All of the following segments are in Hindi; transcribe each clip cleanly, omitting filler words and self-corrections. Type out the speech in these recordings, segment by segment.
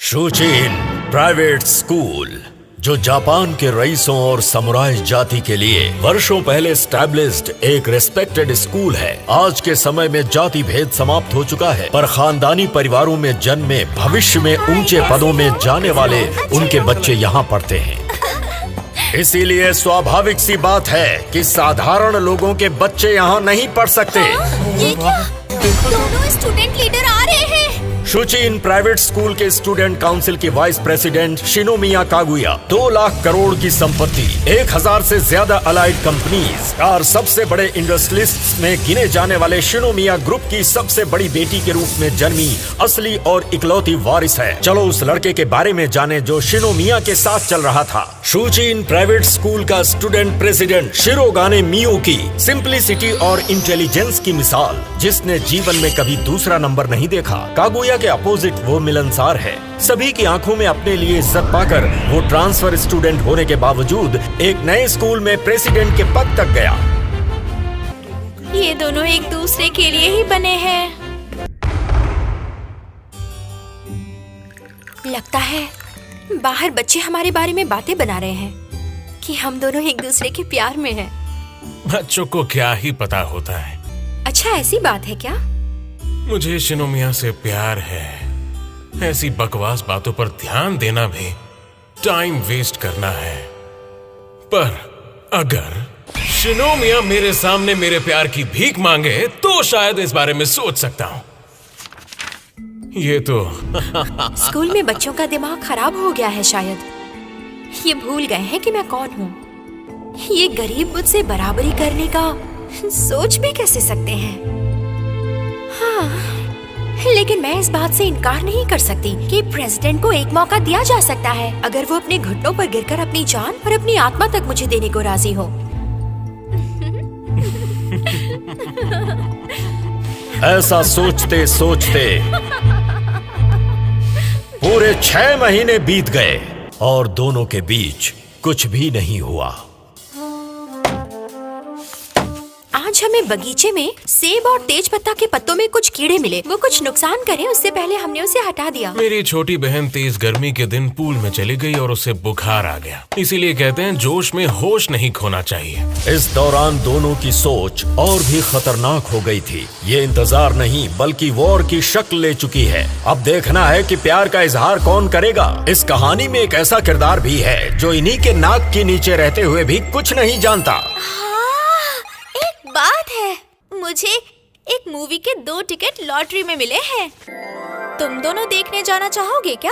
शूचिन प्राइवेट स्कूल, जो जापान के रईसों और समुराई जाति के लिए वर्षों पहले एस्टैब्लिश्ड एक रेस्पेक्टेड स्कूल है। आज के समय में जाति भेद समाप्त हो चुका है, पर खानदानी परिवारों में जन्मे भविष्य में ऊंचे पदों में जाने वाले उनके बच्चे यहाँ पढ़ते हैं। इसीलिए स्वाभाविक सी बात है कि साधारण लोगों के बच्चे यहाँ नहीं पढ़ सकते। ये क्या? दोनों स्टूडेंट लीडर आ रहे हैं। शूचिन प्राइवेट स्कूल के स्टूडेंट काउंसिल की vice president Shinomiya Kaguya 2 lakh crore की संपत्ति, 1000 से ज्यादा अलाइड कंपनीज और सबसे बड़े इंडस्ट्रियलिस्ट्स में गिने जाने वाले शिनोमिया ग्रुप की सबसे बड़ी बेटी के रूप में जन्मी असली और इकलौती वारिस है। चलो उस लड़के के बारे में जाने जो शिनोमिया के साथ चल रहा था। शूचिन प्राइवेट स्कूल का स्टूडेंट प्रेसिडेंट शिरोगाने मियुकी सिंप्लिसिटी और इंटेलिजेंस की मिसाल, जिसने जीवन में कभी दूसरा नंबर नहीं देखा। कागुया के अपोजिट वो मिलनसार है। सभी की आंखों में अपने लिए इज्जत पाकर वो ट्रांसफर स्टूडेंट होने के बावजूद एक नए स्कूल में प्रेसिडेंट के पद तक गया। ये दोनों एक दूसरे के लिए ही बने हैं। लगता है बाहर बच्चे हमारे बारे में बातें बना रहे हैं कि हम दोनों एक दूसरे के प्यार में हैं। बच्चों को क्या ही पता होता है। अच्छा, ऐसी बात है क्या? मुझे शिनोमिया से प्यार है। ऐसी बकवास बातों पर ध्यान देना भी टाइम वेस्ट करना है। पर अगर शिनोमिया मेरे सामने मेरे प्यार की भीख मांगे तो शायद इस बारे में सोच सकता हूँ। ये तो स्कूल में बच्चों का दिमाग खराब हो गया है शायद। ये भूल गए हैं कि मैं कौन हूँ। ये गरीब मुझसे बराबरी करने का सोच भी कैसे सकते हैं? हाँ, लेकिन मैं इस बात से इनकार नहीं कर सकती कि प्रेसिडेंट को एक मौका दिया जा सकता है अगर वो अपने घुटनों पर गिरकर अपनी जान और अपनी आत्मा तक मुझे देने को राजी हो। ऐसा सोचते सोचते पूरे 6 महीने बीत गए और दोनों के बीच कुछ भी नहीं हुआ। आज हमें बगीचे में सेब और तेज पत्ता के पत्तों में कुछ कीड़े मिले। वो कुछ नुकसान करे उससे पहले हमने उसे हटा दिया। मेरी छोटी बहन तेज गर्मी के दिन पूल में चली गई और उसे बुखार आ गया। इसीलिए कहते हैं जोश में होश नहीं खोना चाहिए। इस दौरान दोनों की सोच और भी खतरनाक हो गई थी। ये इंतजार नहीं बल्कि वॉर की शक्ल ले चुकी है। अब देखना है कि प्यार का इजहार कौन करेगा। इस कहानी में एक ऐसा किरदार भी है जो इन्हीं के नाक के नीचे रहते हुए भी कुछ नहीं जानता। बात है, मुझे एक मूवी के 2 टिकट लॉटरी में मिले हैं। तुम दोनों देखने जाना चाहोगे क्या?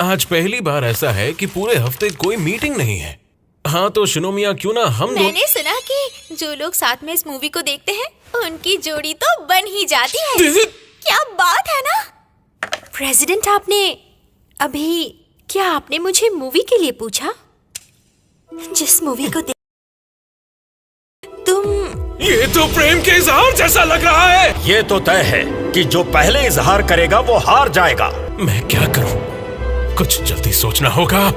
आज पहली बार ऐसा है कि पूरे हफ्ते कोई मीटिंग नहीं है। हाँ तो शिनोमिया, क्यों ना हम मैंने सुना कि जो लोग साथ में इस मूवी को देखते हैं उनकी जोड़ी तो बन ही जाती है। क्या बात है ना? प्रेसिडेंट, क्या आपने मुझे मूवी के लिए पूछा? जिस मूवी को ये तो प्रेम के इजहार जैसा लग रहा है। ये तो तय है कि जो पहले इजहार करेगा वो हार जाएगा। मैं क्या करूं? कुछ जल्दी सोचना होगा।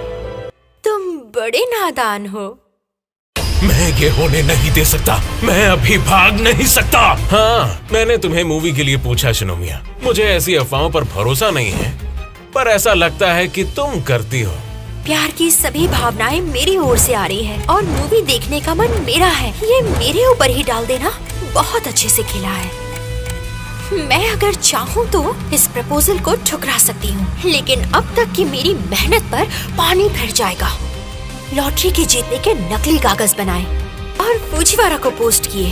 तुम बड़े नादान हो। मैं ये होने नहीं दे सकता। मैं अभी भाग नहीं सकता। हाँ, मैंने तुम्हें मूवी के लिए पूछा शिनोमिया। मुझे ऐसी अफवाहों पर भरोसा नहीं है, पर ऐसा लगता है कि तुम करती हो। प्यार की सभी भावनाएं मेरी ओर से आ रही हैं और मूवी देखने का मन मेरा है। ये मेरे ऊपर ही डाल देना बहुत अच्छे से खेला है। मैं अगर चाहूँ तो इस प्रपोजल को ठुकरा सकती हूँ, लेकिन अब तक की मेरी मेहनत पर पानी फिर जाएगा। लॉटरी के जीतने के नकली कागज बनाए और फूजीवारा को पोस्ट किए।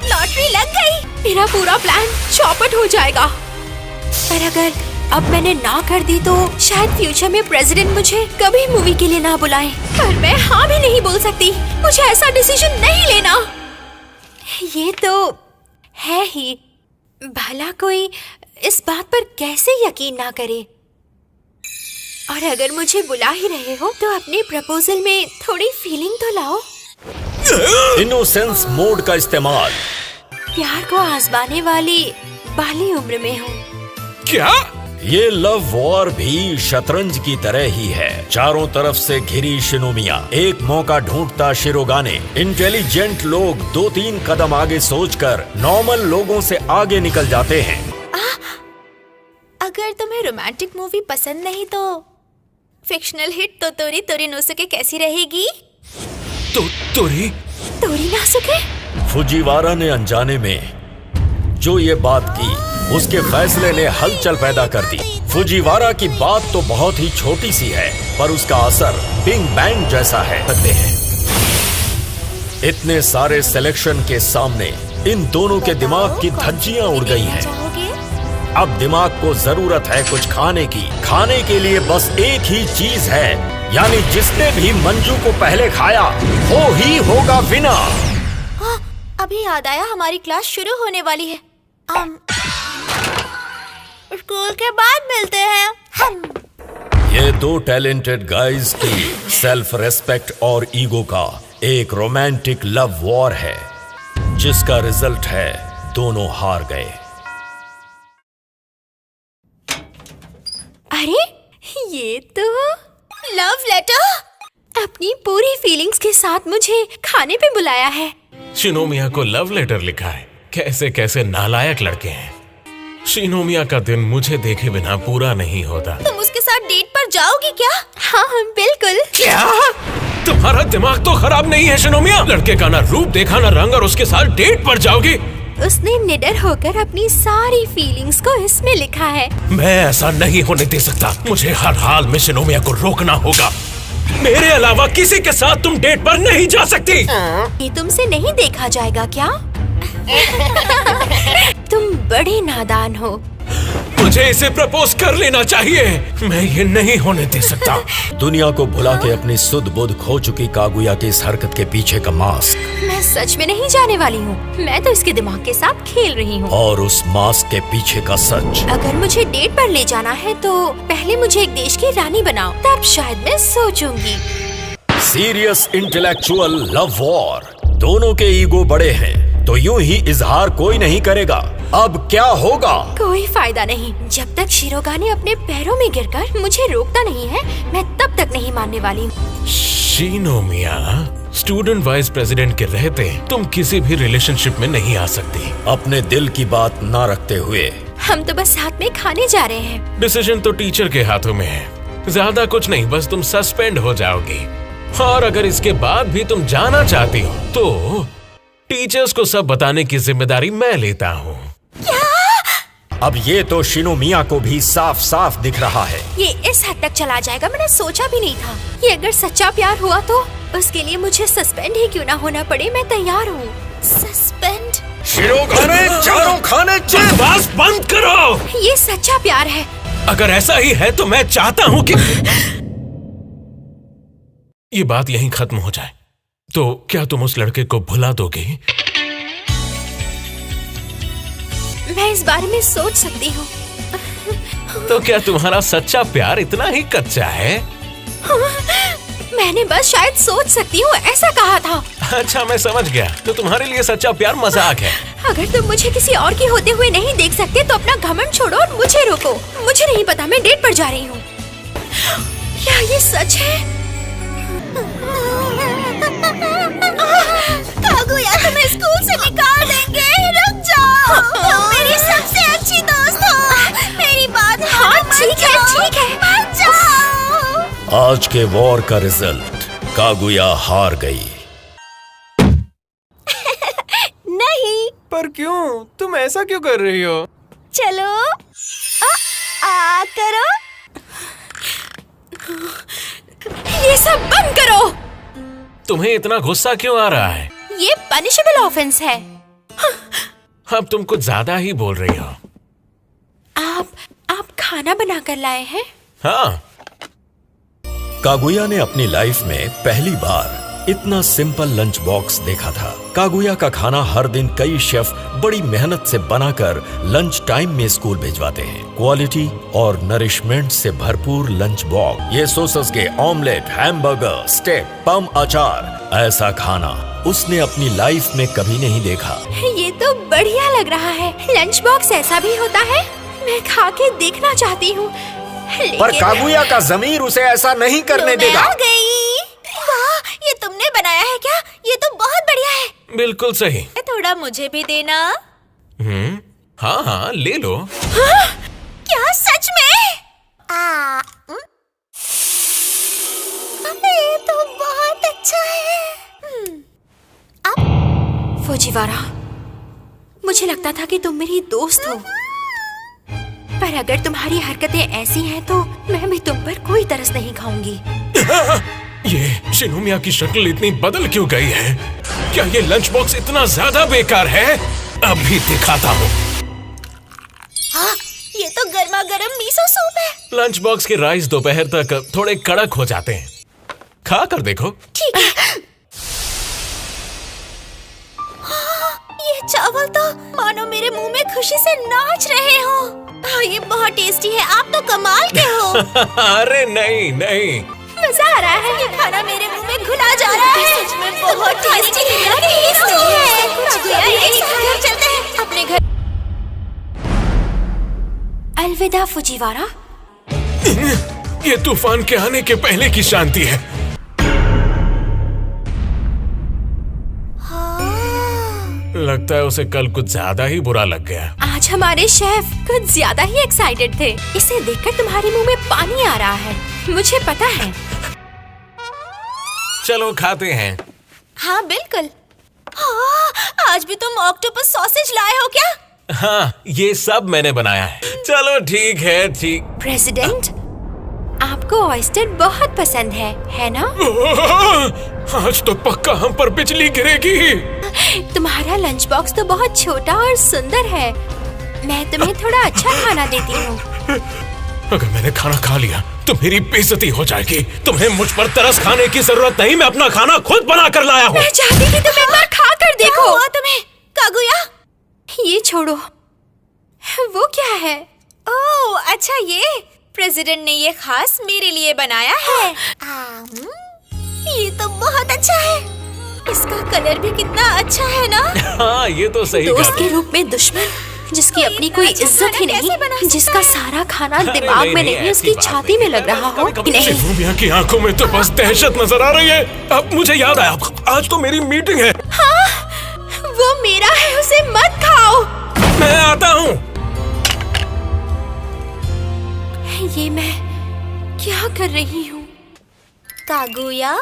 लॉटरी लग गई। मेरा पूरा प्लान चौपट हो जाएगा। पर अगर अब मैंने ना कर दी तो शायद फ्यूचर में प्रेसिडेंट मुझे कभी मूवी के लिए ना बुलाए। पर मैं हाँ भी नहीं बोल सकती। मुझे ऐसा डिसीजन नहीं लेना। ये तो है ही, भला कोई इस बात पर कैसे यकीन ना करे। और अगर मुझे बुला ही रहे हो तो अपने प्रपोजल में थोड़ी फीलिंग तो लाओ। इनोसेंस मोड का इस्तेमाल। प्यार को आजमाने वाली बाली उम्र में हूँ। क्या? ये लव वॉर भी शतरंज की तरह ही है। चारों तरफ से घिरी शिनोमिया एक मौका ढूंढता शिरोगाने। इंटेलिजेंट लोग 2-3 कदम आगे सोचकर नॉर्मल लोगों से आगे निकल जाते हैं। अगर तुम्हें रोमांटिक मूवी पसंद नहीं तो फिक्शनल हिट तोतोरी तोरिनोसुके कैसी रहेगी? तो तोरी तोरिनोसुके? फुजीवारा ने अनजाने में जो ये बात की, उसके फैसले ने हलचल पैदा कर दी। फुजीवारा की बात तो बहुत ही छोटी सी है, पर उसका असर बिग बैंग जैसा है। कहते हैं इतने सारे सिलेक्शन के सामने इन दोनों के दिमाग की धज्जियां उड़ गई हैं। अब दिमाग को जरूरत है कुछ खाने की। खाने के लिए बस एक ही चीज है, यानी जिसने भी मंजू को पहले खाया वो ही होगा विनर। हाँ, अभी याद आया हमारी क्लास शुरू होने वाली है। स्कूल के बाद मिलते हैं हम। ये दो टैलेंटेड गाइज की सेल्फ रेस्पेक्ट और ईगो का एक रोमांटिक लव वॉर है, जिसका रिजल्ट है दोनों हार गए। अरे ये तो लव लेटर। अपनी पूरी फीलिंग्स के साथ मुझे खाने पे बुलाया है। शिनोमिया को लव लेटर लिखा है। कैसे कैसे नालायक लड़के हैं। शिनोमिया का दिन मुझे देखे बिना पूरा नहीं होता। तुम उसके साथ डेट पर जाओगी क्या? हाँ बिल्कुल। क्या? तुम्हारा दिमाग तो खराब नहीं है शिनोमिया? लड़के का ना रूप देखा ना रंग, और उसके साथ डेट पर जाओगी? उसने निडर होकर अपनी सारी फीलिंग्स को इसमें लिखा है। मैं ऐसा नहीं होने दे सकता। मुझे हर हाल में शिनोमिया को रोकना होगा। मेरे अलावा किसी के साथ तुम डेट पर नहीं जा सकती। ये तुमसे नहीं देखा जाएगा क्या? तुम बड़े नादान हो। मुझे इसे प्रपोज कर लेना चाहिए। मैं ये नहीं होने दे सकता। दुनिया को भुला के अपनी सुध बुध खो चुकी कागुया की इस हरकत के पीछे का मास्क, मैं सच में नहीं जाने वाली हूँ। मैं तो इसके दिमाग के साथ खेल रही हूँ। और उस मास्क के पीछे का सच। अगर मुझे डेट पर ले जाना है तो पहले मुझे एक देश की रानी बनाओ, तब शायद मैं सोचूंगी। Serious intellectual love war. दोनों के ईगो बड़े हैं, तो यूं ही इजहार कोई नहीं करेगा। अब क्या होगा? कोई फायदा नहीं। जब तक शिरोगाने अपने पैरों में गिरकर मुझे रोकता नहीं है, मैं तब तक नहीं मानने वाली। शिनोमिया, स्टूडेंट वाइस प्रेसिडेंट के रहते तुम किसी भी रिलेशनशिप में नहीं आ सकती। अपने दिल की बात ना रखते हुए हम तो बस साथ में खाने जा रहे हैं। डिसीजन तो टीचर के हाथों में है। ज्यादा कुछ नहीं, बस तुम सस्पेंड हो जाओगी। और अगर इसके बाद भी तुम जाना चाहती हो तो टीचर्स को सब बताने की जिम्मेदारी मैं लेता हूँ। अब ये तो शिनोमिया को भी साफ साफ दिख रहा है। ये इस हद तक चला जाएगा मैंने सोचा भी नहीं था। ये अगर सच्चा प्यार हुआ तो उसके लिए मुझे सस्पेंड ही क्यों ना होना पड़े, मैं तैयार हूँ। सस्पेंड? शिरोगाने चारों खाने बकवास बंद करो। ये सच्चा प्यार है। अगर ऐसा ही है तो मैं चाहता हूँ कि ये बात यहीं खत्म हो जाए। तो क्या तुम उस लड़के को भुला दोगे? मैं इस बारे में सोच सकती हूँ। तो क्या तुम्हारा सच्चा प्यार इतना ही कच्चा है? मैंने बस शायद सोच सकती हूँ ऐसा कहा था। अच्छा मैं समझ गया। तो तुम्हारे लिए सच्चा प्यार मजाक है। अगर तुम मुझे किसी और की होते हुए नहीं देख सकते तो अपना घमंड छोड़ो और मुझे रोको। मुझे नहीं पता, मैं डेट पर जा रही हूँ। क्या ये सच है? कागुया तुम्हें स्कूल से निकाल देंगे। रुक जाओ, तुम मेरी सबसे अच्छी दोस्त हो। मेरी बात हाँ ठीक है ठीक है। मत जाओ। आज के वॉर का रिजल्ट, कागुया हार गई। नहीं। पर क्यों? तुम ऐसा क्यों कर रही हो? चलो करो। ये सब बंद करो। तुम्हें इतना गुस्सा क्यों आ रहा है? ये पनिशेबल ऑफेंस है। अब तुम कुछ ज्यादा ही बोल रही हो। आप खाना बना कर लाए हैं? हाँ। कागुया ने अपनी लाइफ में पहली बार इतना सिंपल लंच बॉक्स देखा था। कागुया का खाना हर दिन कई शेफ बड़ी मेहनत से बनाकर लंच टाइम में स्कूल भिजवाते हैं। क्वालिटी और नरिशमेंट से भरपूर लंच बॉक्स, ये सॉसेस के ऑमलेट, हैमबर्गर, स्टेक, पम अचार, ऐसा खाना उसने अपनी लाइफ में कभी नहीं देखा। ये तो बढ़िया लग रहा है। लंच बॉक्स ऐसा भी होता है? मैं खा के देखना चाहती हूँ। पर कागुया का ज़मीर उसे ऐसा नहीं करने देगा। आ गई। वाह, ये तुमने बनाया है क्या? ये तो बहुत बढ़िया है। बिल्कुल सही। थोड़ा मुझे भी देना। हाँ हाँ ले लो। क्या सच फुजीवारा, मुझे लगता था कि तुम मेरी दोस्त हो, पर अगर तुम्हारी हरकतें ऐसी हैं तो मैं भी तुम पर कोई तरस नहीं खाऊंगी। ये शिनोमिया की शक्ल इतनी बदल क्यों गई है? क्या ये लंच बॉक्स इतना ज्यादा बेकार है? अभी दिखाता हूँ। हाँ, ये तो गर्मा गर्म मिसो सूप है। लंच बॉक्स के राइस दोपहर तक थोड़े कड़क हो जाते हैं, खा कर देखो। ठीक है। ये चावल तो मानो मेरे मुंह में खुशी से नाच रहे हो। हाँ, ये बहुत टेस्टी है। आप तो कमाल के हो। अरे नहीं नहीं, मजा आ रहा है। ये खाना मेरे मुंह में घुला जा रहा है। सच में बहुत टेस्टी है। चलते हैं अपने घर। अलविदा फुजीवारा। ये तूफान के आने के पहले की शांति है। लगता है उसे कल कुछ ज्यादा ही बुरा लग गया। आज हमारे शेफ कुछ ज्यादा ही एक्साइटेड थे। इसे देखकर तुम्हारे मुंह में पानी आ रहा है, मुझे पता है। चलो खाते हैं। हाँ बिल्कुल। हाँ, आज भी तुम ऑक्टोपस सॉसेज लाए हो क्या? हाँ, ये सब मैंने बनाया है। चलो ठीक है, ठीक। प्रेसिडेंट, आपको ऑयस्टर बहुत पसंद है ना? आज तो पक्का हम पर बिजली गिरेगी। तुम्हारा लंच बॉक्स तो बहुत छोटा और सुंदर है। मैं तुम्हें थोड़ा अच्छा खाना देती हूँ। अगर मैंने खाना खा लिया तो मेरी बेइज्जती हो जाएगी। तुम्हें मुझ पर तरस खाने की जरूरत नहीं, मैं अपना खाना खुद बना कर लाया हूँ। मैं चाहती थी तुम एक बार खा कर देखो। हुआ तुम्हें कागुया? ये छोड़ो, वो क्या है? ओह अच्छा, ये प्रेसिडेंट ने ये खास मेरे लिए बनाया है। ये तो बहुत अच्छा है। इसका कलर भी कितना अच्छा है ना? हाँ, ये तो सही दोस्त कहा। के रूप में दुश्मन, जिसकी अपनी कोई इज्जत ही नहीं, जिसका सारा खाना दिमाग में नहीं, उसकी छाती में लग रहा हो कि नहीं। शिनोमिया की आंखों में तो बस दहशत नजर आ रही है। अब मुझे याद आया, आज तो मेरी मीटिंग है। हाँ, वो मेरा है, उसे मत खाओ। मैं आता हूँ। ये मैं क्या कर रही हूँ? कागुया,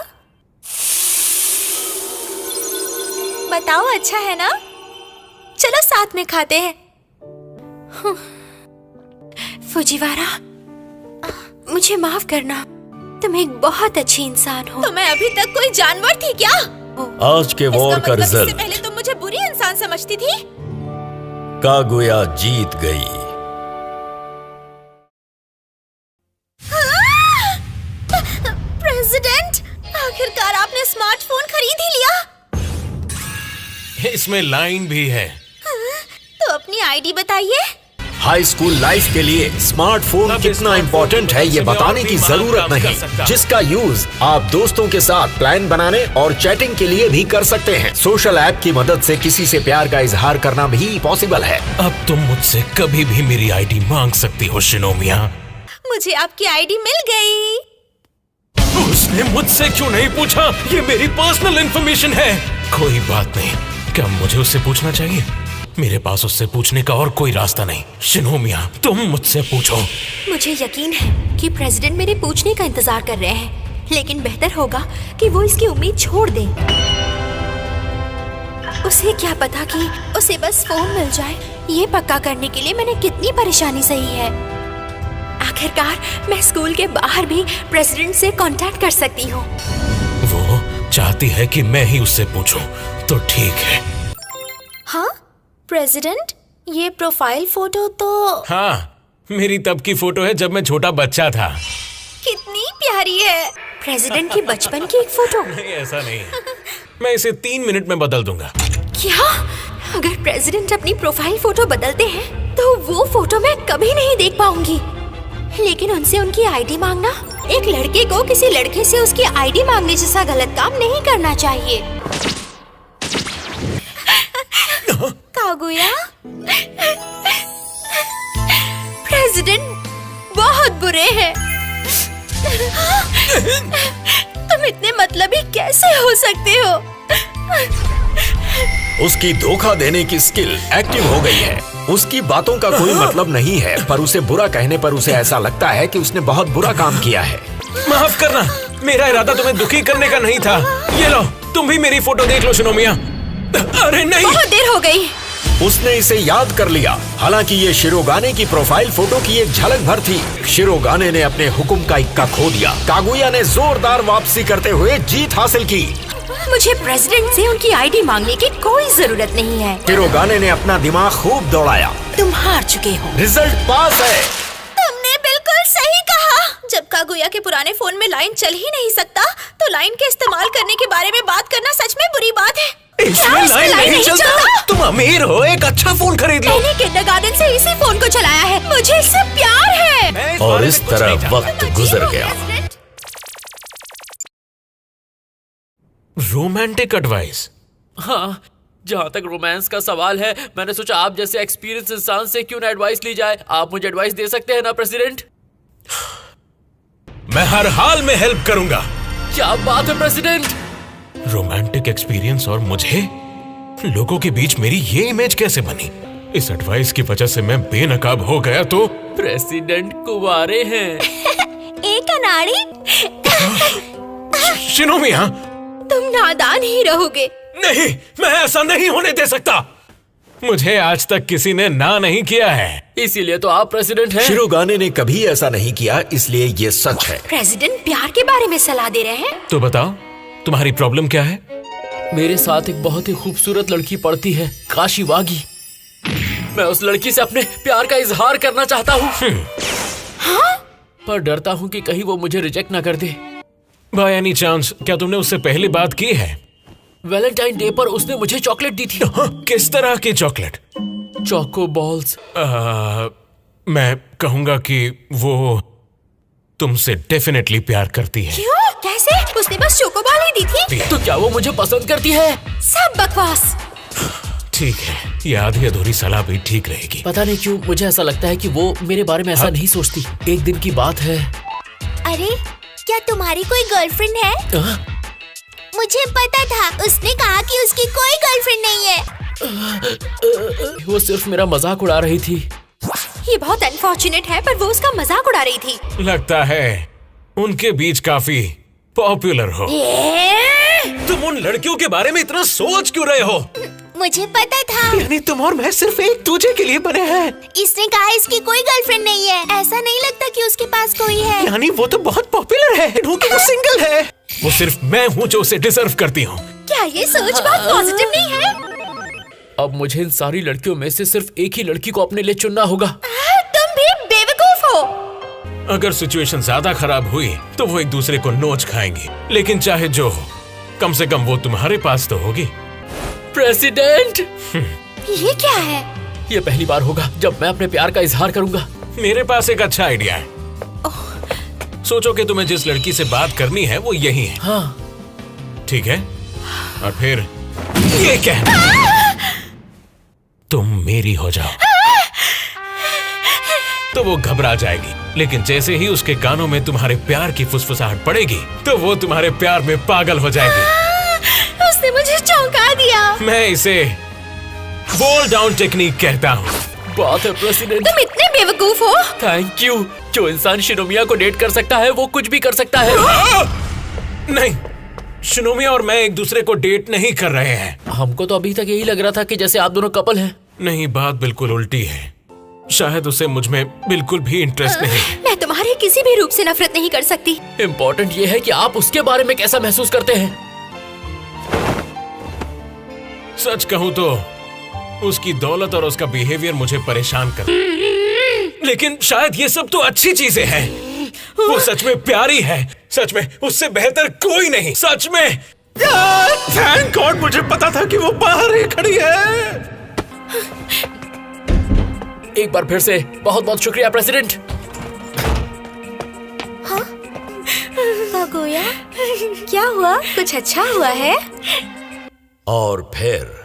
बताओ अच्छा है ना? चलो साथ में खाते हैं। फुजीवारा, मुझे माफ करना, तुम एक बहुत अच्छी इंसान हो। तो मैं अभी तक कोई जानवर थी क्या? आज के वॉर का इससे रिजल्ट, पहले तुम मुझे बुरी इंसान समझती थी। कागुया जीत गई। प्रेसिडेंट, आखिरकार आपने स्मार्टफोन खरीद ही लिया। इसमें लाइन भी है। तो अपनी आईडी बताइए। हाई स्कूल लाइफ के लिए स्मार्टफोन कितना इम्पोर्टेंट है ये बताने की जरूरत नहीं, जिसका यूज आप दोस्तों के साथ प्लान बनाने और चैटिंग के लिए भी कर सकते हैं। सोशल ऐप की मदद से किसी से प्यार का इजहार करना भी पॉसिबल है। अब तुम मुझसे कभी भी मेरी आईडी मांग सकती हो शिनोमिया। मुझे आपकी आईडी मिल गई। उसने मुझसे क्यों नहीं पूछा? ये मेरी पर्सनल इंफॉर्मेशन है। कोई बात नहीं, क्या मुझे उससे पूछना चाहिए? मेरे पास उससे पूछने का और कोई रास्ता नहीं। शिनोमिया, तुम मुझसे पूछो। मुझे यकीन है कि प्रेसिडेंट मेरे पूछने का इंतजार कर रहे हैं, लेकिन बेहतर होगा कि वो इसकी उम्मीद छोड़ दे। उसे क्या पता कि उसे बस फोन मिल जाए। ये पक्का करने के लिए मैंने कितनी परेशानी सही है। आखिरकार मैं स्कूल के बाहर भी प्रेसिडेंट से कांटेक्ट कर सकती हूँ। वो चाहती है कि मैं ही उससे पूछूं, तो ठीक है। हाँ प्रेसिडेंट, ये प्रोफाइल फोटो तो हाँ, मेरी तब की फोटो है जब मैं छोटा बच्चा था। कितनी प्यारी है। प्रेसिडेंट की बचपन की एक फोटो? नहीं, ऐसा नहीं है। मैं इसे 3 मिनट में बदल दूंगा। क्या? अगर प्रेसिडेंट अपनी प्रोफाइल फोटो बदलते हैं तो वो फोटो मैं कभी नहीं देख पाऊंगी। लेकिन उनसे उनकी आईडी मांगना, एक लड़के को किसी लड़के से उसकी आईडी मांगने जैसा गलत काम नहीं करना चाहिए। कागुया, प्रेसिडेंट बहुत बुरे हैं। तुम इतने मतलबी कैसे हो सकते हो? उसकी धोखा देने की स्किल एक्टिव हो गई है। उसकी बातों का कोई मतलब नहीं है, पर उसे बुरा कहने पर उसे ऐसा लगता है कि उसने बहुत बुरा काम किया है। माफ करना, मेरा इरादा तुम्हें दुखी करने का नहीं था। ये लो, तुम भी मेरी फोटो देख लो शिनोमिया। अरे नहीं! बहुत देर हो गई। उसने इसे याद कर लिया। हालांकि ये शिरोगाने की प्रोफाइल फोटो की एक झलक भर थी। शिरोगाने ने अपने हुक्म का इक्का खो दिया। कागुया ने जोरदार वापसी करते हुए जीत हासिल की। मुझे प्रेसिडेंट से उनकी आईडी मांगने की कोई जरूरत नहीं है। शिरोगाने ने अपना दिमाग खूब दौड़ाया। तुम हार चुके हो। रिजल्ट पास है। तुमने बिल्कुल सही कहा। जब कागुया के पुराने फोन में लाइन चल ही नहीं सकता, तो लाइन के इस्तेमाल करने के बारे में बात करना सच में बुरी बात है। इसमें लाइन नहीं चलता। तुम अमीर हो, एक अच्छा फोन खरीद लो। मैंने किंडरगार्टन से इसी फोन को चलाया है। मुझे इससे प्यार है। और इस तरह वक्त गुजर गया। Romantic advice? हाँ, जहाँ तक रोमांस का सवाल है, मैंने सोचा आप जैसे एक्सपीरियंस इंसान से क्यों ना एडवाइस ली जाए। आप मुझे एडवाइस दे सकते हैं ना प्रेसिडेंट? मैं हर हाल में हेल्प करूंगा। क्या बात है प्रेसिडेंट! रोमांटिक एक्सपीरियंस और मुझे? लोगों के बीच मेरी ये इमेज कैसे बनी? इस एडवाइस की वजह से मैं बेनकाब हो गया तो? प्रेसिडेंट कुंवारे हैं। एक अनाड़ी। शिनोमिया! तुम नादान ही रहोगे। नहीं, मैं ऐसा नहीं होने दे सकता। मुझे आज तक किसी ने ना नहीं किया है। इसीलिए तो आप प्रेसिडेंट हैं। शिरोगाने ने कभी ऐसा नहीं किया, इसलिए ये सच है। प्रेसिडेंट प्यार के बारे में सलाह दे रहे हैं। तो बताओ, तुम्हारी प्रॉब्लम क्या है? मेरे साथ एक बहुत ही खूबसूरत लड़की पढ़ती है, काशीवागी। मैं उस लड़की से अपने प्यार का इजहार करना चाहता हूँ। हाँ? पर डरता हूँ कि कहीं वो मुझे रिजेक्ट ना कर दे। बाय एनी चांस क्या तुमने उससे पहले बात की है? वैलेंटाइन डे पर उसने मुझे चॉकलेट दी थी। किस तरह की चॉकलेट? Choco balls. मैं कहूंगा कि वो तुमसे डेफिनेटली प्यार करती है। क्यों? कैसे? उसने बस चोकोबाल ही दी थी। तो क्या वो मुझे पसंद करती है? सब बकवास। ठीक है, ये आधी अधूरी सलाह भी ठीक रहेगी। पता नहीं क्यों मुझे ऐसा लगता है कि वो मेरे बारे में ऐसा नहीं सोचती। एक दिन की बात है। अरे, क्या तुम्हारी कोई गर्लफ्रेंड है? मुझे पता था। उसने कहा कि उसकी कोई गर्लफ्रेंड नहीं है। वो सिर्फ मेरा मजाक उड़ा रही थी। ये बहुत अनफॉर्चुनेट है, पर वो उसका मजाक उड़ा रही थी। लगता है उनके बीच काफी पॉपुलर हो। तुम उन लड़कियों के बारे में इतना सोच क्यों रहे हो? मुझे पता था। यानी तुम और मैं सिर्फ एक दूसरे के लिए बने हैं। इसने कहा इसकी कोई गर्लफ्रेंड नहीं है। ऐसा नहीं लगता कि उसके पास कोई है। यानी वो तो बहुत पॉपुलर है, वो सिंगल है। वो सिर्फ मैं हूँ जो उसे डिजर्व करती हूँ। क्या ये सोच बहुत पॉजिटिव नहीं है? अब मुझे इन सारी लड़कियों में से सिर्फ एक ही लड़की को अपने लिए चुनना होगा। तुम भी बेवकूफ हो। अगर सिचुएशन ज्यादा खराब हुई तो वो एक दूसरे को नोच खाएंगी, लेकिन चाहे जो हो, कम से कम वो तुम्हारे पास तो होगी। प्रेसिडेंट! ये क्या है? ये पहली बार होगा जब मैं अपने प्यार का इजहार करूंगा। मेरे पास एक अच्छा आइडिया है। सोचो कि तुम्हें जिस लड़की से बात करनी है वो यही है। हाँ। ठीक है, और फिर ये कहना तुम मेरी हो जाओ, तो वो घबरा जाएगी। लेकिन जैसे ही उसके कानों में तुम्हारे प्यार की फुसफुसाहट पड़ेगी तो वो तुम्हारे प्यार में पागल हो जाएगी। उसने मुझे चौंका दिया। मैं इसे वॉल डाउन टेक्निक कहता हूँ। बात है प्रेसिडेंट। तुम इतने बेवकूफ हो। Thank you. जो इंसान शिनोमिया को डेट कर सकता है वो कुछ भी कर सकता है। नहीं, शिनोमिया और मैं एक दूसरे को डेट नहीं कर रहे हैं। हमको तो अभी तक यही लग रहा था कि जैसे आप दोनों कपल हैं। नहीं, बात बिल्कुल उल्टी है। शायद उसे मुझ में बिल्कुल भी इंटरेस्ट नहीं है। मैं तुम्हारे किसी भी रूप से नफरत नहीं कर सकती। इम्पोर्टेंट ये है कि आप उसके बारे में कैसा महसूस करते हैं। सच कहूँ तो उसकी दौलत और उसका बिहेवियर मुझे परेशान कर, लेकिन शायद ये सब तो अच्छी चीजें हैं। वो सच में प्यारी है, सच में उससे बेहतर कोई नहीं, सच में। थैंक गॉड, मुझे पता था कि वो बाहर ही खड़ी है। एक बार फिर से बहुत बहुत शुक्रिया प्रेसिडेंट। कागुया, क्या हुआ? कुछ अच्छा हुआ है? और फिर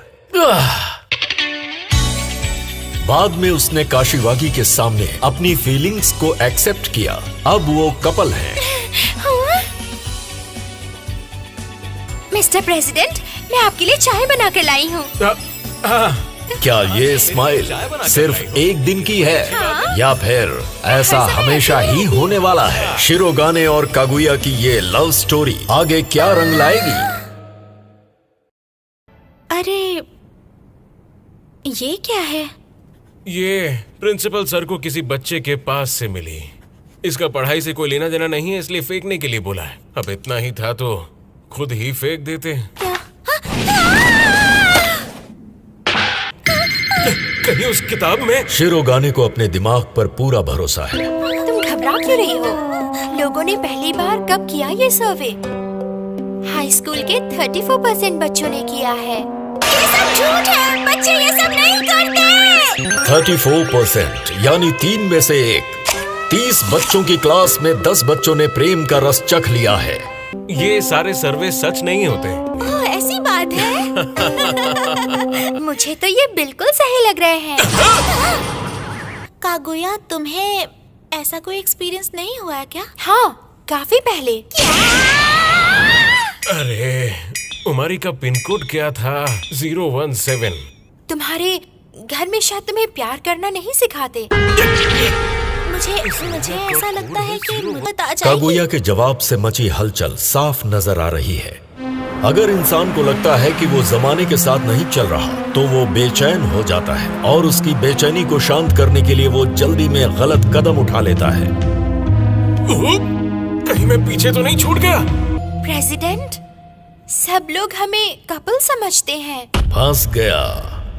बाद में उसने काशीवागी के सामने अपनी फीलिंग्स को एक्सेप्ट किया। अब वो कपल हैं। मिस्टर प्रेसिडेंट, मैं आपके लिए चाय बना कर लाई हूँ। क्या ये स्माइल सिर्फ एक दिन की है या फिर ऐसा हमेशा ही होने वाला है? शिरोगाने और कागुया की ये लव स्टोरी आगे क्या रंग लाएगी? अरे ये क्या है? ये प्रिंसिपल सर को किसी बच्चे के पास से मिली। इसका पढ़ाई से कोई लेना देना नहीं है, इसलिए फेंकने के लिए बोला है। अब इतना ही था तो खुद ही फेंक देते। कहीं उस किताब में। शिरोगाने को अपने दिमाग पर पूरा भरोसा है। तुम घबरा क्यों रही हो? लोगों ने पहली बार कब किया ये सर्वे? हाई स्कूल के 34% बच्चों ने किया है। ये सब झूठ है, बच्चे ये सब नहीं करते। 34% यानी 3 में से 1। 30 बच्चों की क्लास में 10 बच्चों ने प्रेम का रस चख लिया है। ये सारे सर्वे सच नहीं होते। ओह, ऐसी बात है। मुझे तो ये बिल्कुल सही लग रहे हैं। कागुया, तुम्हें ऐसा कोई एक्सपीरियंस नहीं हुआ है क्या? हाँ, काफी पहले। अरे, उमारी का पिन कोड क्या था? 017। तुम्हारे घर में शायद तुम्हें प्यार करना नहीं सिखाते। मुझे ऐसा लगता है कि मुझे कागुया के जवाब से मची हलचल साफ नजर आ रही है। अगर इंसान को लगता है कि वो जमाने के साथ नहीं चल रहा, तो वो बेचैन हो जाता है और उसकी बेचैनी को शांत करने के लिए वो जल्दी में गलत कदम उठा लेता है। कहीं मैं पीछे तो नहीं छूट गया? प्रेसिडेंट, सब लोग हमें कपल समझते हैं। फंस गया।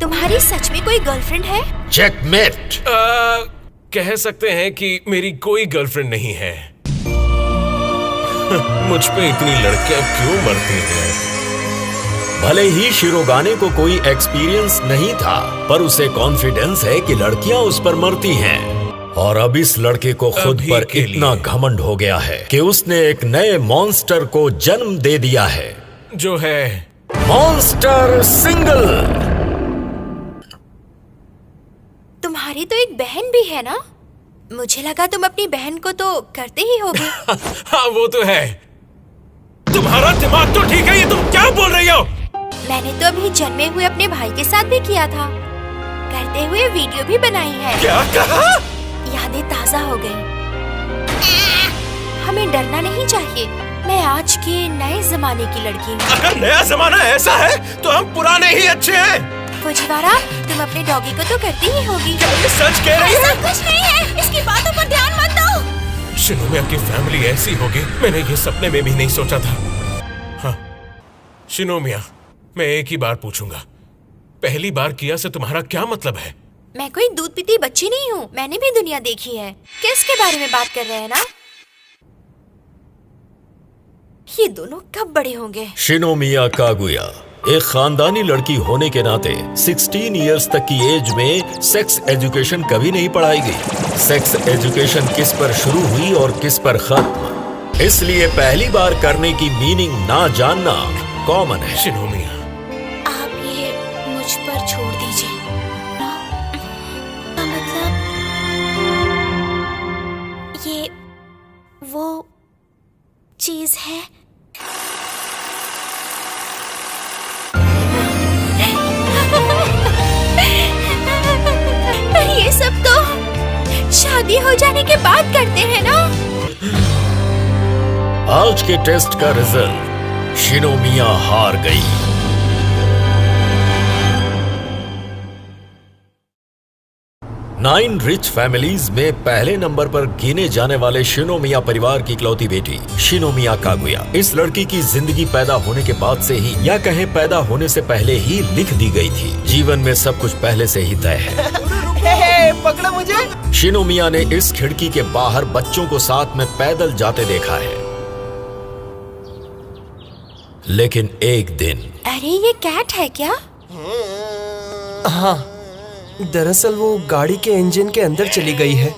तुम्हारी सच में कोई गर्लफ्रेंड है? चेकमेट। कह सकते हैं कि मेरी कोई गर्लफ्रेंड नहीं है। मुझ पे इतनी लड़कियां क्यों मरती हैं? भले ही शिरोगाने को कोई एक्सपीरियंस नहीं था, पर उसे कॉन्फिडेंस है कि लड़कियां उस पर मरती हैं। और अब इस लड़के को खुद अभी पर के इतना लिए। घमंड हो गया है कि उसने एक नए मॉन्स्टर को जन्म दे दिया है, जो है मॉन्स्टर सिंगल। तुम्हारी तो एक बहन भी है ना? मुझे लगा तुम अपनी बहन को तो करते ही होगे। हाँ, वो तो है। तुम्हारा दिमाग तो ठीक है, ये तुम क्या बोल रही हो? मैंने तो अभी जन्मे हुए अपने भाई के साथ भी किया था। करते हुए वीडियो भी बनाई है। क्या कहा? यादें ताजा हो गई। हमें डरना नहीं चाहिए। मैं आज के नए जमाने की लड़की हूँ। अगर नया जमाना ऐसा है तो हम पुराने ही अच्छे हैं। फुजिवारा, तुम अपने डॉगी को तो करती ही होगी। क्या ये सच कह रही ऐसा है? कुछ नहीं है, इसकी बातों पर ध्यान मत दो। शिनोमिया की फैमिली ऐसी होगी, मैंने ये सपने में भी नहीं सोचा था। हाँ, शिनोमिया, मैं एक ही बार पूछूंगा, पहली बार किया से तुम्हारा क्या मतलब है? मैं कोई दूध पीती बच्ची नहीं हूँ। मैंने भी दुनिया देखी है। किसके बारे में बात कर रहे हैं ना? ये दोनों कब बड़े होंगे? शिनोमिया कागुया एक खानदानी लड़की होने के नाते 16 इयर्स तक की एज में सेक्स एजुकेशन कभी नहीं पढ़ाई गई। सेक्स एजुकेशन किस पर शुरू हुई और किस पर खत्म, इसलिए पहली बार करने की मीनिंग ना जानना कॉमन है। शिनोमिया, आप ये मुझ पर छोड़ दीजिए ना? मतलब ये वो चीज है। ये सब तो शादी हो जाने के बाद करते हैं ना? आज के टेस्ट का रिजल्ट, शिनोमिया हार गई। नाइन रिच फैमिलीज में पहले नंबर पर गिने जाने वाले शिनोमिया परिवार की इकलौती बेटी शिनोमिया कागुया इस लड़की की जिंदगी पैदा होने के बाद से ही, या कहें पैदा होने से पहले ही लिख दी गई थी। जीवन में सब कुछ पहले से ही तय है। पकड़ो मुझे। शिनोमिया ने इस खिड़की के बाहर बच्चों को साथ में पैदल जाते देखा है, लेकिन एक दिन अरे ये कैट है क्या? हाँ, दरअसल वो गाड़ी के इंजन के अंदर चली गई है।